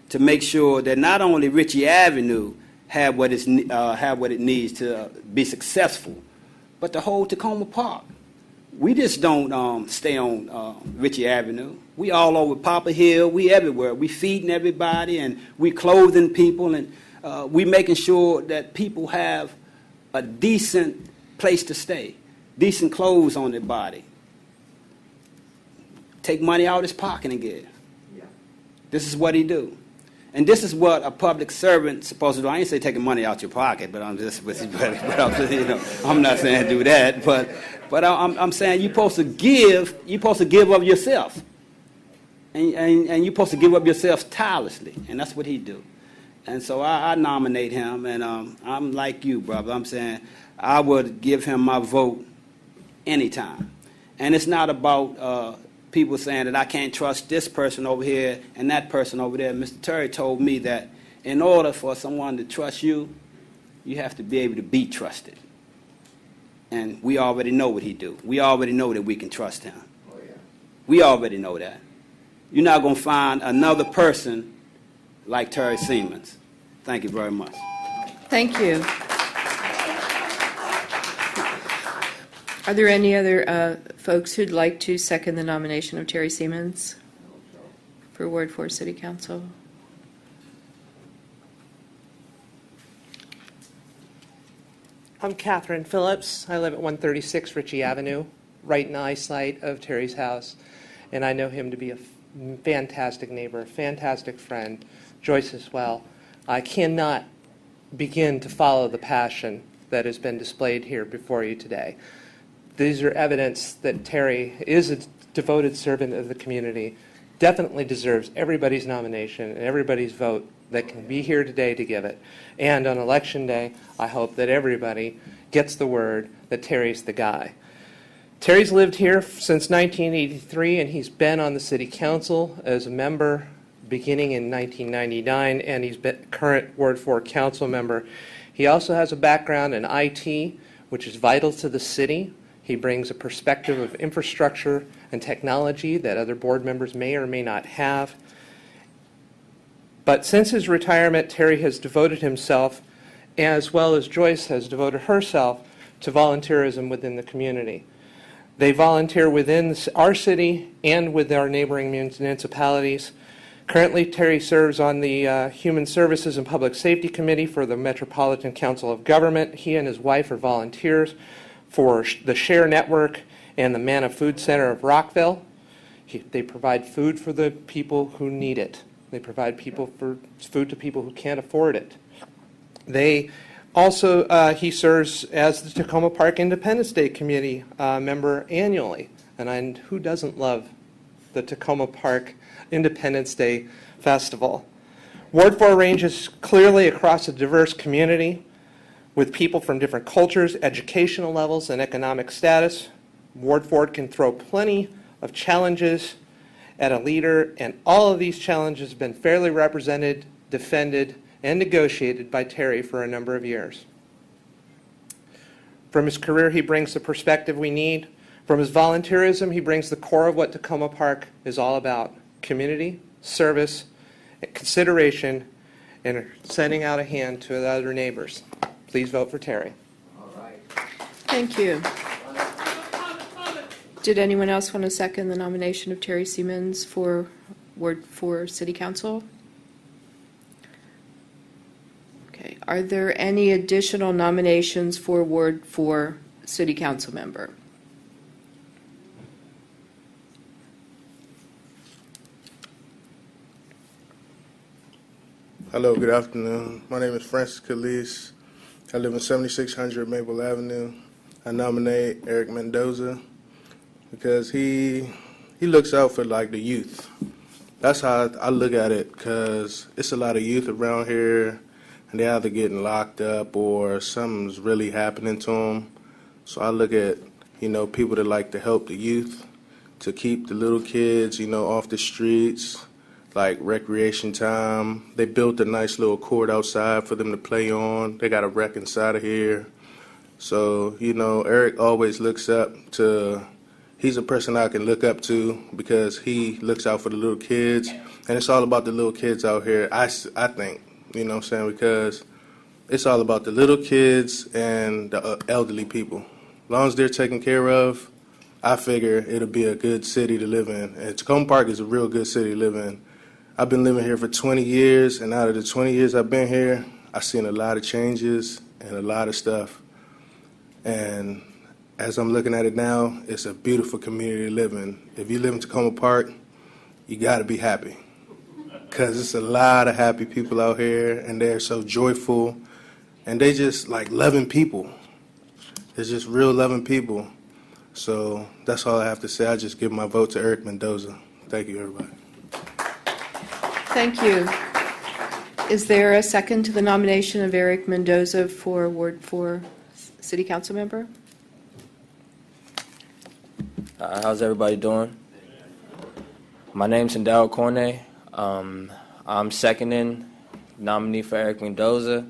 to make sure that not only Ritchie Avenue have what it needs to be successful, but the whole Tacoma Park. We just don't stay on Ritchie Avenue. We all over Poplar Hill. We everywhere. We feeding everybody, and we clothing people, and we making sure that people have a decent place to stay, decent clothes on their body. Take money out of his pocket and get. Yeah. This is what he do. And this is what a public servant is supposed to do. I ain't say taking money out your pocket, but I'm just with you. I'm not saying do that. But I'm saying you're supposed to give. You're supposed to give of yourself, and you're supposed to give up yourself tirelessly, and that's what he do. And so I nominate him, and I'm like you, brother. I'm saying I would give him my vote anytime. And it's not about people saying that I can't trust this person over here and that person over there. Mr. Terry told me that in order for someone to trust you, you have to be able to be trusted. And we already know what he do. We already know that we can trust him. Oh, yeah. We already know that. You're not going to find another person like Terry Siemens. Thank you very much. Thank you. Are there any other folks who'd like to second the nomination of Terry Siemens for Ward 4 City Council? I'm Katherine Phillips. I live at 136 Ritchie Avenue, right in eyesight of Terry's house, and I know him to be a fantastic neighbor, a fantastic friend, Joyce as well. I cannot begin to follow the passion that has been displayed here before you today. These are evidence that Terry is a devoted servant of the community, definitely deserves everybody's nomination and everybody's vote that can be here today to give it. And on Election Day, I hope that everybody gets the word that Terry's the guy. Terry's lived here since 1983, and he's been on the City Council as a member beginning in 1999, and he's been current Ward 4 Council member. He also has a background in IT, which is vital to the city. He brings a perspective of infrastructure and technology that other board members may or may not have. But since his retirement, Terry has devoted himself, as well as Joyce has devoted herself, to volunteerism within the community. They volunteer within our city and with our neighboring municipalities. Currently, Terry serves on the Human Services and Public Safety Committee for the Metropolitan Council of Government. He and his wife are volunteers for the Share Network and the Manna Food Center of Rockville. They provide food for the people who need it. They provide food to people who can't afford it. They Also, he serves as the Tacoma Park Independence Day Committee member annually. And who doesn't love the Tacoma Park Independence Day Festival? Ward 4 ranges clearly across a diverse community with people from different cultures, educational levels, and economic status. Ward 4 can throw plenty of challenges at a leader, and all of these challenges have been fairly represented, defended, and negotiated by Terry for a number of years. From his career, he brings the perspective we need. From his volunteerism, he brings the core of what Tacoma Park is all about: community, service, consideration, and sending out a hand to the other neighbors. Please vote for Terry. Thank you. Did anyone else want to second the nomination of Terry Siemens for Ward 4 City Council? Okay. Are there any additional nominations for Ward 4 City Council member? Hello, good afternoon. My name is Francesca Lise. I live in 7600 Maple Avenue. I nominate Eric Mendoza because he looks out for like the youth. That's how I look at it, because it's a lot of youth around here and they're either getting locked up or something's really happening to them. So I look at, people that like to help the youth, to keep the little kids, off the streets, like recreation time. They built a nice little court outside for them to play on. They got a rec inside of here. So, Eric always looks up to, he's a person I can look up to because he looks out for the little kids. And it's all about the little kids out here, I think, because it's all about the little kids and the elderly people. As long as they're taken care of, I figure it'll be a good city to live in. And Tacoma Park is a real good city to live in. I've been living here for 20 years, and out of the 20 years I've been here, I've seen a lot of changes and a lot of stuff. And as I'm looking at it now, it's a beautiful community to live in. If you live in Tacoma Park, you got to be happy, because it's a lot of happy people out here, and they're so joyful, and they just like loving people. It's just real loving people. So that's all I have to say. I just give my vote to Eric Mendoza. Thank you, everybody. Thank you. Is there a second to the nomination of Eric Mendoza for Ward 4 City Council member? How's everybody doing? My name's Alcorn A. I'm seconding nominee for Eric Mendoza.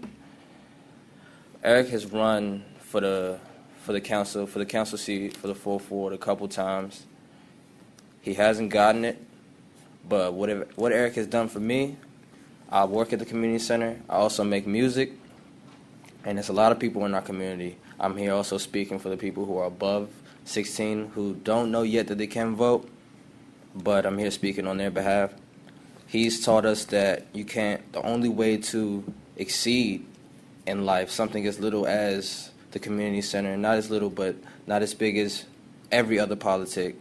Eric has run for the council seat for the 4th Ward a couple times. He hasn't gotten it, but what Eric has done for me, I work at the community center. I also make music, and there's a lot of people in our community. I'm here also speaking for the people who are above 16 who don't know yet that they can vote, but I'm here speaking on their behalf. He's taught us that the only way to exceed in life, something as little as the community center, not as little but not as big as every other politic,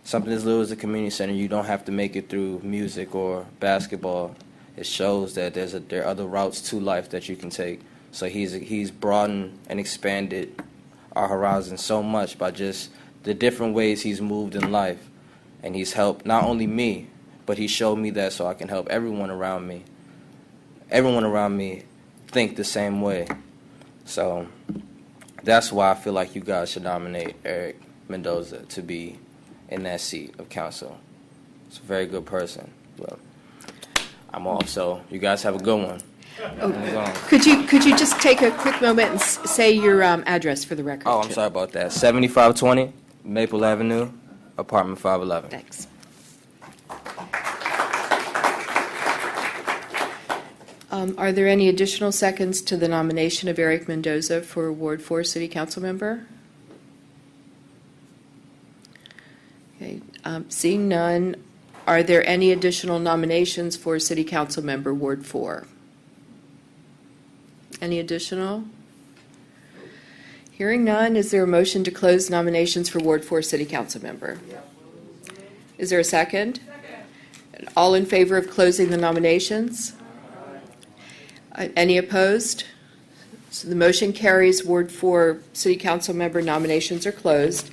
something as little as the community center, you don't have to make it through music or basketball. It shows that there are other routes to life that you can take. So he's broadened and expanded our horizons so much by just the different ways he's moved in life. And he's helped not only me, but he showed me that so I can help everyone around me. Everyone around me think the same way. So that's why I feel like you guys should nominate Eric Mendoza to be in that seat of council. He's a very good person. But I'm off, so you guys have a good one. Oh, could you just take a quick moment and say your address for the record? Oh, I'm sorry about that. 7520 Maple Avenue, apartment 511. Thanks. Are there any additional seconds to the nomination of Eric Mendoza for Ward 4 City Council member? Okay. Seeing none, are there any additional nominations for City Council member Ward 4? Any additional? Hearing none, is there a motion to close nominations for Ward 4 City Council member? Is there a second? Second. All in favor of closing the nominations? Any opposed? So the motion carries. Ward 4 City Council member nominations are closed.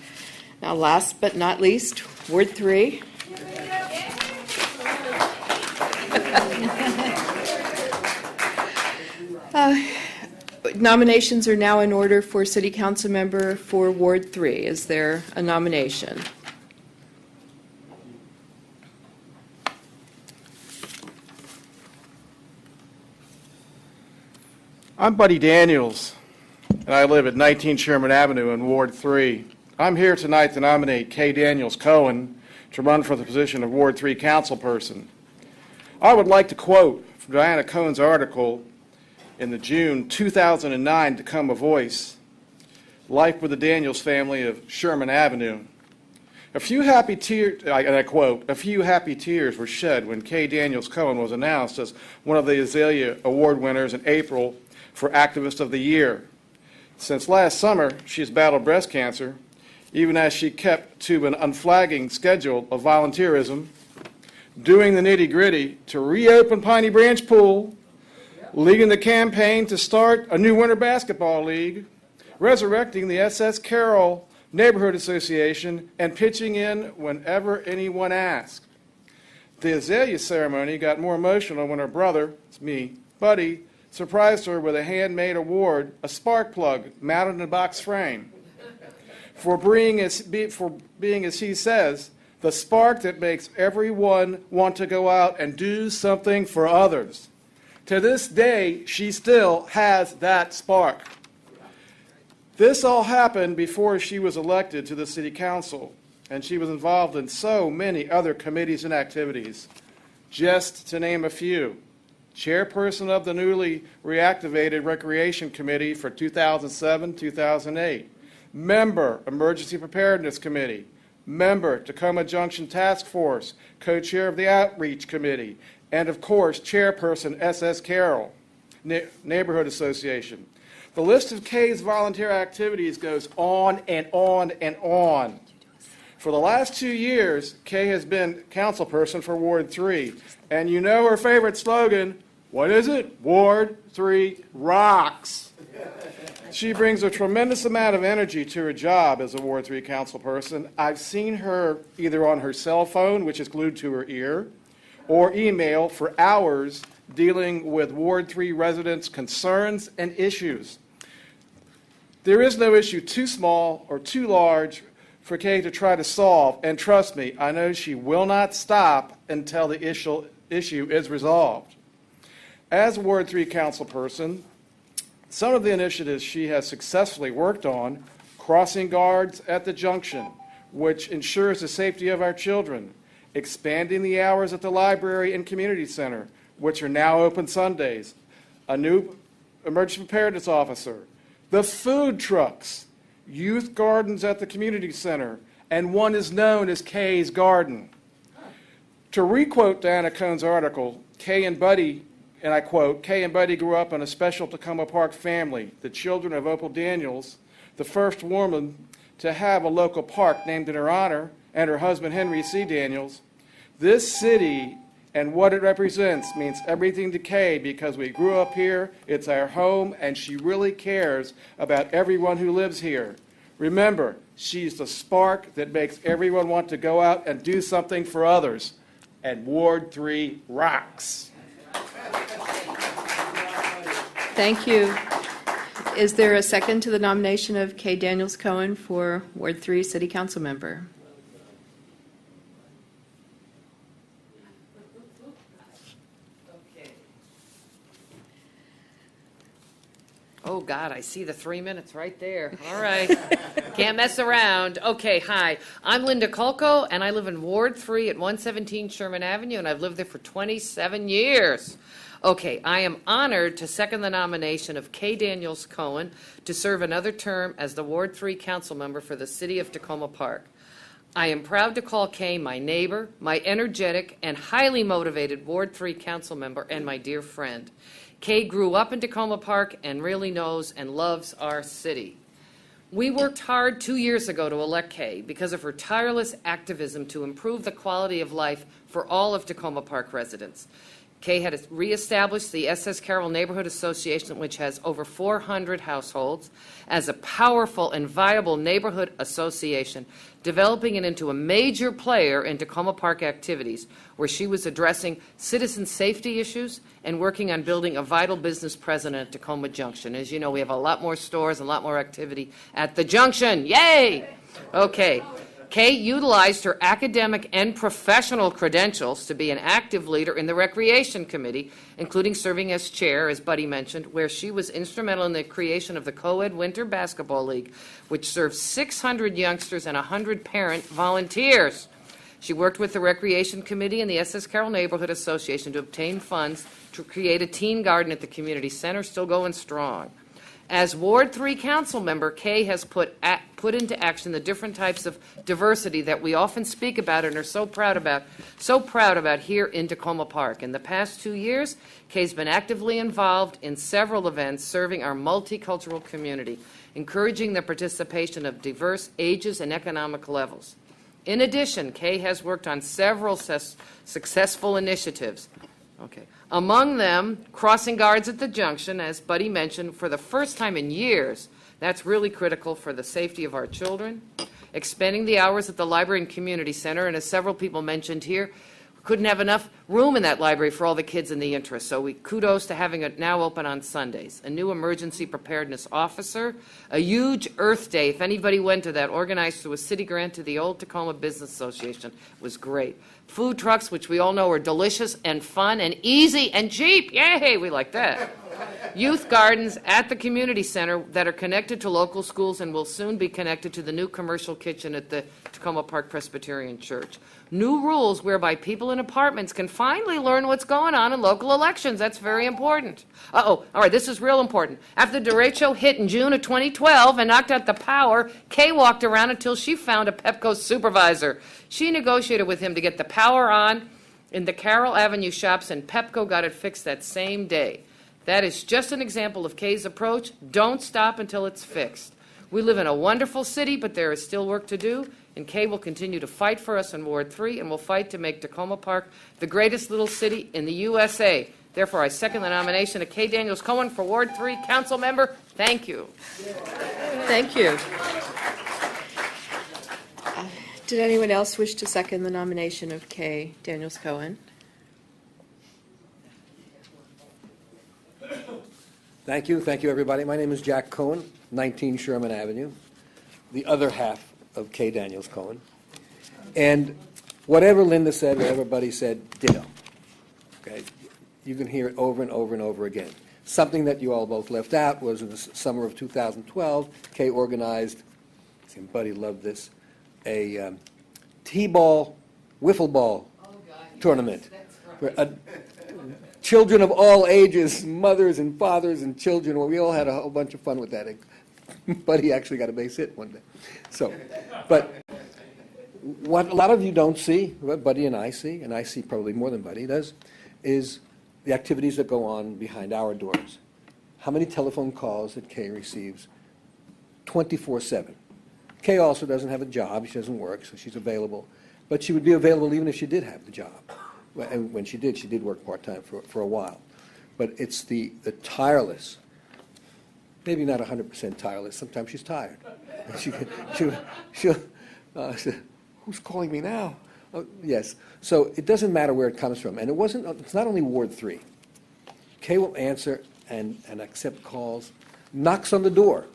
Now, last but not least, Ward 3. Nominations are now in order for City Council member for Ward 3. Is there a nomination? I'm Buddy Daniels, and I live at 19 Sherman Avenue in Ward 3. I'm here tonight to nominate Kay Daniels Cohen to run for the position of Ward 3 councilperson. I would like to quote from Diana Cohen's article in the June 2009 Tacoma Voice, Life with the Daniels Family of Sherman Avenue. A few happy tears, and I quote, "A few happy tears were shed when Kay Daniels Cohen was announced as one of the Azalea Award winners in April for Activist of the Year. Since last summer, she has battled breast cancer, even as she kept to an unflagging schedule of volunteerism, doing the nitty-gritty to reopen Piney Branch Pool, leading the campaign to start a new winter basketball league, resurrecting the S.S. Carroll Neighborhood Association, and pitching in whenever anyone asked. The Azalea ceremony got more emotional when her brother, it's me, Buddy, surprised her with a handmade award, a spark plug mounted in a box frame, for being, as he says, the spark that makes everyone want to go out and do something for others. To this day, she still has that spark. This all happened before she was elected to the City Council, and she was involved in so many other committees and activities. Just to name a few: chairperson of the newly reactivated Recreation Committee for 2007-2008, member, Emergency Preparedness Committee, member, Tacoma Junction Task Force, co-chair of the Outreach Committee, and of course, chairperson S.S. Carroll Neighborhood Association. The list of Kay's volunteer activities goes on and on and on. For the last 2 years, Kay has been councilperson for Ward 3. And you know her favorite slogan, what is it? Ward 3 rocks. She brings a tremendous amount of energy to her job as a Ward 3 councilperson. I've seen her either on her cell phone, which is glued to her ear, or email for hours dealing with Ward 3 residents' concerns and issues. There is no issue too small or too large for Kay to try to solve, and trust me, I know she will not stop until the issue is resolved. As Ward 3 councilperson, some of the initiatives she has successfully worked on: crossing guards at the junction, which ensures the safety of our children; expanding the hours at the library and community center, which are now open Sundays; a new emergency preparedness officer; the food trucks; youth gardens at the community center, and one is known as Kay's Garden. To requote Diana Cohen's article, Kay and Buddy, and I quote, "Kay and Buddy grew up in a special Tacoma Park family, the children of Opal Daniels, the first woman to have a local park named in her honor, and her husband Henry C. Daniels. This city and what it represents means everything to Kay because we grew up here, it's our home, and she really cares about everyone who lives here. Remember, she's the spark that makes everyone want to go out and do something for others. And Ward 3 rocks." Thank you. Is there a second to the nomination of Kay Daniels Cohen for Ward 3 City Council member? Oh, God, I see the 3 minutes right there. All right. Can't mess around. Okay, hi. I'm Linda Colco, and I live in Ward 3 at 117 Sherman Avenue, and I've lived there for 27 years. Okay, I am honored to second the nomination of Kay Daniels Cohen to serve another term as the Ward 3 council member for the city of Tacoma Park. I am proud to call Kay my neighbor, my energetic and highly motivated Ward 3 council member, and my dear friend. Kay grew up in Tacoma Park and really knows and loves our city. We worked hard 2 years ago to elect Kay because of her tireless activism to improve the quality of life for all of Tacoma Park residents. Kay had reestablished the SS Carroll Neighborhood Association, which has over 400 households, as a powerful and viable neighborhood association, developing it into a major player in Tacoma Park activities, where she was addressing citizen safety issues and working on building a vital business presence at Tacoma Junction. As you know, we have a lot more stores and a lot more activity at the Junction. Yay! Okay. Kay utilized her academic and professional credentials to be an active leader in the Recreation Committee, including serving as chair, as Buddy mentioned, where she was instrumental in the creation of the Co-ed Winter Basketball League, which serves 600 youngsters and 100 parent volunteers. She worked with the Recreation Committee and the SS Carroll Neighborhood Association to obtain funds to create a teen garden at the community center, still going strong. As Ward 3 council member, Kay has put into action the different types of diversity that we often speak about and are so proud about here in Tacoma Park. In the past 2 years, Kay's been actively involved in several events serving our multicultural community, encouraging the participation of diverse ages and economic levels. In addition, Kay has worked on several successful initiatives. Okay. Among them, crossing guards at the Junction, as Buddy mentioned, for the first time in years. That's really critical for the safety of our children. Expanding the hours at the Library and Community Center, and as several people mentioned here, we couldn't have enough room in that library for all the kids in the interest, so kudos to having it now open on Sundays. A new emergency preparedness officer, a huge Earth Day, if anybody went to that, organized through a city grant to the Old Tacoma Business Association, was great. Food trucks, which we all know are delicious and fun and easy and cheap. Yay, we like that. Youth gardens at the community center that are connected to local schools and will soon be connected to the new commercial kitchen at the Tacoma Park Presbyterian Church. New rules whereby people in apartments can finally learn what's going on in local elections. That's very important. All right, this is real important. After the derecho hit in June of 2012 and knocked out the power, Kay walked around until she found a Pepco supervisor. She negotiated with him to get the power on in the Carroll Avenue shops, and Pepco got it fixed that same day. That is just an example of Kay's approach. Don't stop until it's fixed. We live in a wonderful city, but there is still work to do, and Kay will continue to fight for us in Ward 3, and will fight to make Tacoma Park the greatest little city in the USA. Therefore, I second the nomination of Kay Daniels-Cohen for Ward 3 council member. Thank you. Thank you. Did anyone else wish to second the nomination of Kay Daniels-Cohen? Thank you. Thank you, everybody. My name is Jack Cohen, 19 Sherman Avenue, the other half of Kay Daniels-Cohen. And whatever Linda said, whatever Buddy said, ditto. Okay? You can hear it over and over and over again. Something that you all both left out was in the summer of 2012, Kay organized, and Buddy loved this, a T-ball, wiffle ball tournament. Where, children of all ages, mothers and fathers and children, well, we all had a whole bunch of fun with that. Buddy actually got a base hit one day. So, but what a lot of you don't see, what Buddy and I see, and I see probably more than Buddy does, is the activities that go on behind our doors. How many telephone calls that Kay receives 24/7? Kay also doesn't have a job. She doesn't work, so she's available. But she would be available even if she did have the job. And when she did work part-time for a while. But it's the tireless, maybe not 100% tireless. Sometimes she's tired. She'll say, who's calling me now? Oh, yes. So it doesn't matter where it comes from. And it's not only Ward 3. Kay will answer and accept calls, knocks on the door.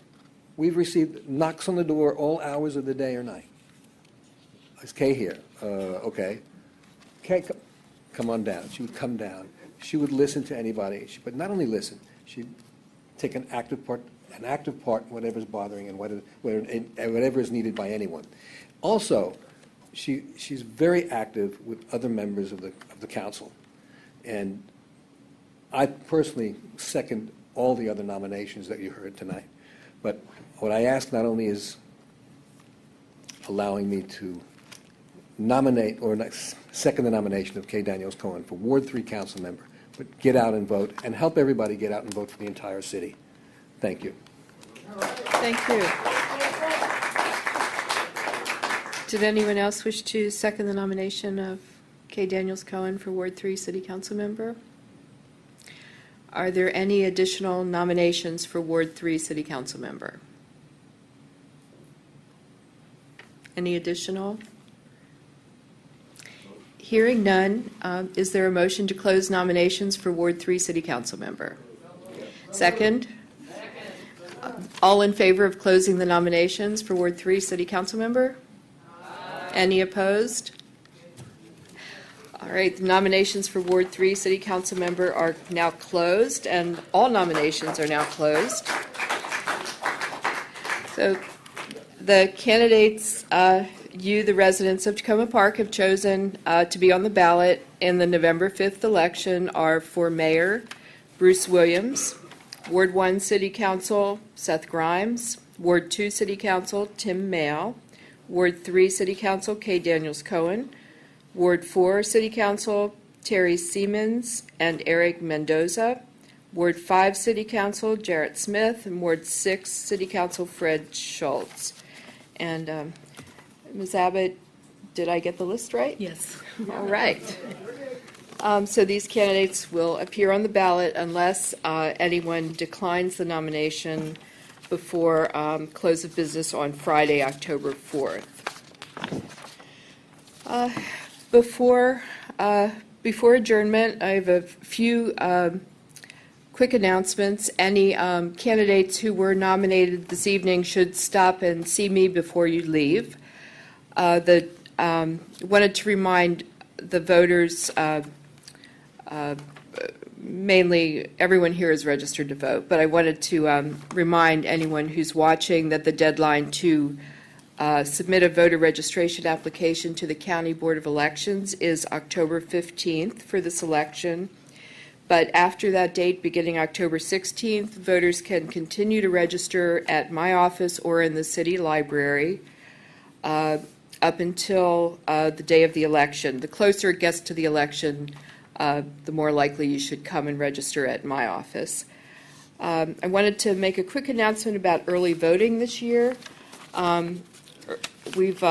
We've received knocks on the door all hours of the day or night. Is Kay here? Okay. Kay, come on down. She would come down. She would listen to anybody. But not only listen, she'd take an active part in whatever's bothering and whatever is needed by anyone. Also, she's very active with other members of the council. And I personally second all the other nominations that you heard tonight. But what I ask not only is allowing me to nominate or second the nomination of Kay Daniels-Cohen for Ward 3 council member, but get out and vote and help everybody get out and vote for the entire city. Thank you. Thank you. Did anyone else wish to second the nomination of Kay Daniels-Cohen for Ward 3 city council member? Are there any additional nominations for Ward 3 City Council member? Any additional? Hearing none, is there a motion to close nominations for Ward 3 City Council member? Second? All in favor of closing the nominations for Ward 3 City Council member? Any opposed? All right, the nominations for Ward 3 City Council member are now closed, and all nominations are now closed. So the candidates you, the residents of Tacoma Park, have chosen to be on the ballot in the November 5th election are for Mayor Bruce Williams, Ward 1 City Council Seth Grimes, Ward 2 City Council Tim Mail, Ward 3 City Council K. Daniels Cohen, Ward 4 City Council Terry Siemens and Eric Mendoza, Ward 5 City Council Jarrett Smith, and Ward 6 City Council Fred Schultz. And Ms. Abbott, did I get the list right? Yes. All right. So these candidates will appear on the ballot unless anyone declines the nomination before close of business on Friday, October 4th. Before adjournment, I have a few quick announcements. Any candidates who were nominated this evening should stop and see me before you leave. Wanted to remind the voters, mainly everyone here is registered to vote, but I wanted to remind anyone who's watching that the deadline to submit a voter registration application to the County Board of Elections is October 15th for this election. But after that date, beginning October 16th, voters can continue to register at my office or in the city library up until the day of the election. The closer it gets to the election, the more likely you should come and register at my office. I wanted to make a quick announcement about early voting this year. We've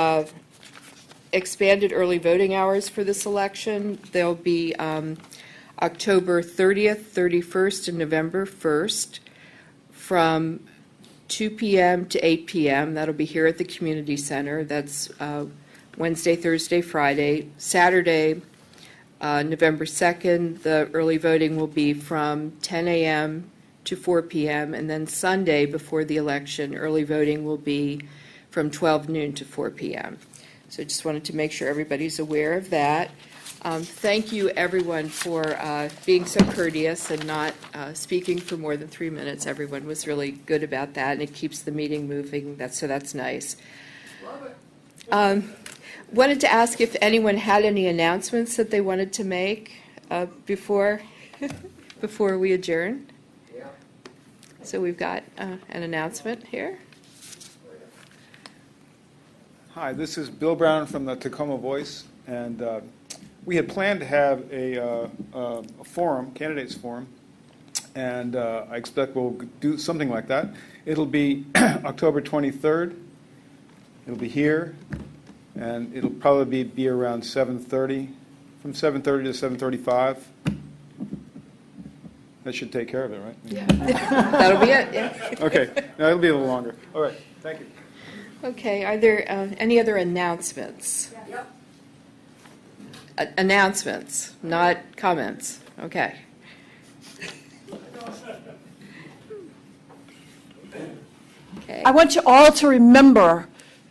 expanded early voting hours for this election. They'll be October 30th, 31st, and November 1st from 2 p.m. to 8 p.m. That'll be here at the community center. That's Wednesday, Thursday, Friday. Saturday, November 2nd, the early voting will be from 10 a.m. to 4 p.m. And then Sunday, before the election, early voting will be from 12 noon to 4 p.m. So I just wanted to make sure everybody's aware of that. Thank you, everyone, for being so courteous and not speaking for more than 3 minutes. Everyone was really good about that, and it keeps the meeting moving. So that's nice. Wanted to ask if anyone had any announcements that they wanted to make before we adjourn. So we've got an announcement here. Hi, this is Bill Brown from the Tacoma Voice, and we had planned to have a forum, candidates forum, and I expect we'll do something like that. It'll be October 23rd. It'll be here, and it'll probably be around 7:30, from 7:30 to 7:35. That should take care of it, right? Yeah. That'll be it, yeah. Okay, now it'll be a little longer. All right, thank you. Okay, are there any other announcements? Announcements, not comments. Okay. Okay. I want you all to remember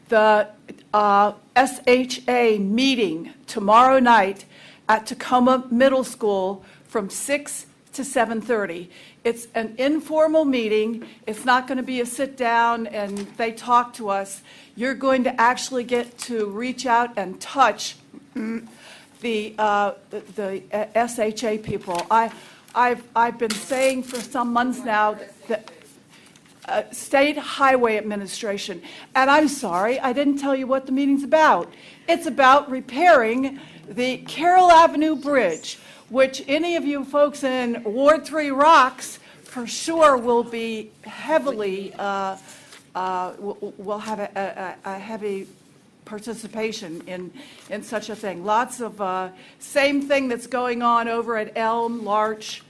the SHA meeting tomorrow night at Tacoma Middle School from 6 to 7:30. It's an informal meeting. It's not going to be a sit down and they talk to us. You're going to actually get to reach out and touch the SHA people. I've been saying for some months now that State Highway Administration, and I'm sorry, I didn't tell you what the meeting's about. It's about repairing the Carroll Avenue Bridge, which any of you folks in Ward 3 Rocks for sure will be heavily, will have a heavy participation in such a thing. Lots of same thing that's going on over at Elm, Larch,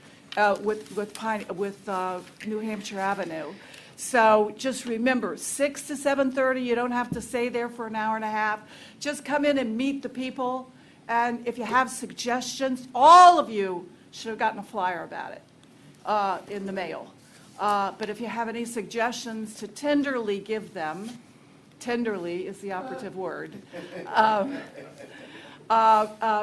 with New Hampshire Avenue. So just remember, 6 to 7:30, you don't have to stay there for an hour and a half. Just come in and meet the people, and if you have suggestions, all of you should have gotten a flyer about it in the mail. But if you have any suggestions, to tenderly give them, tenderly is the operative word,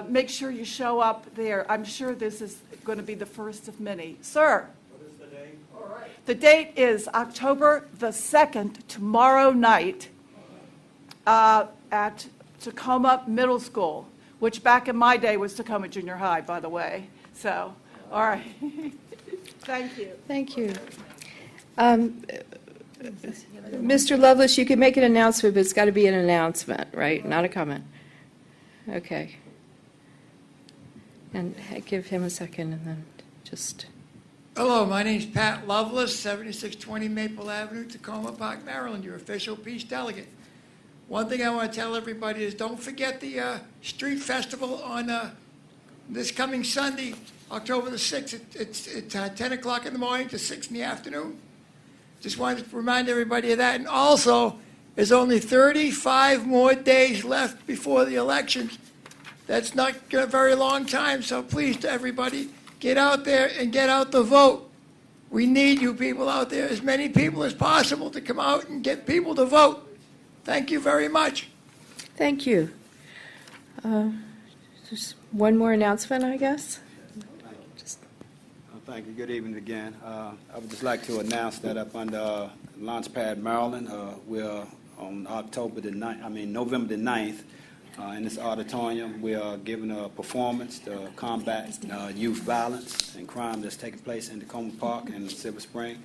make sure you show up there. I'm sure this is going to be the first of many. Sir? What is the date? All right. The date is October the 2nd, tomorrow night, at Tacoma Middle School, which back in my day was Tacoma Junior High, by the way. So, all right. Thank you. Thank you. Mr. Lovelace, you can make an announcement, but it's got to be an announcement, right? Not a comment. Okay. And give him a second and then just... Hello, my name's Pat Lovelace, 7620 Maple Avenue, Tacoma Park, Maryland, your official peace delegate. One thing I want to tell everybody is don't forget the street festival on this coming Sunday, October the 6th. It's 10 o'clock in the morning to 6 in the afternoon. Just wanted to remind everybody of that. And also, there's only 35 more days left before the elections. That's not a very long time, so please, to everybody, get out there and get out the vote. We need you people out there, as many people as possible, to come out and get people to vote. Thank you very much. Thank you. Just one more announcement, I guess. Thank you. Good evening again. I would just like to announce that up under Launchpad, Maryland, we're on November the 9th, in this auditorium, we are giving a performance to combat youth violence and crime that's taking place in Tacoma Park and Silver Spring.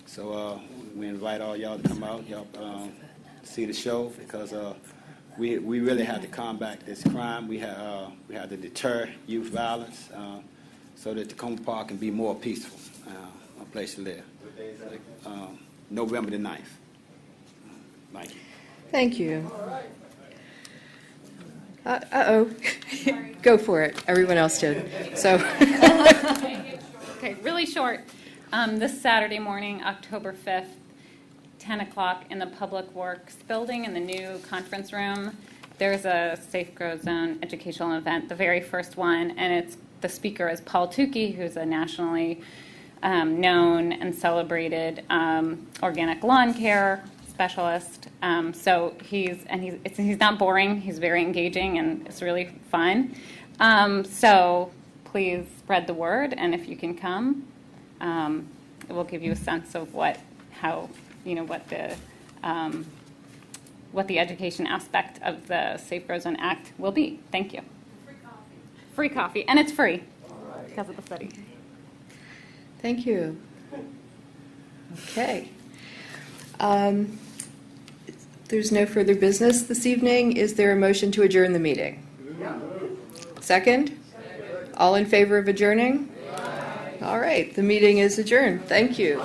So we invite all y'all to come out, y'all see the show, because we really have to combat this crime. We have to deter youth violence so that Tacoma Park can be more peaceful, a place to live. November the 9th. Thank you. Thank you. Uh-oh. Go for it. Everyone else did. So. Okay, really short. This Saturday morning, October 5th, 10 o'clock in the Public Works building in the new conference room, there's a Safe Grow Zone educational event, the very first one, and the speaker is Paul Tukey, who's a nationally known and celebrated organic lawn care specialist. So he's not boring. He's very engaging, and it's really fun. So please spread the word, and if you can come, it will give you a sense of what the education aspect of the Safe Grow Zone Act will be. Thank you. Free coffee, and it's free because of the study. Thank you. Okay. There's no further business this evening. Is there a motion to adjourn the meeting? Second? All in favor of adjourning? All right, the meeting is adjourned. Thank you.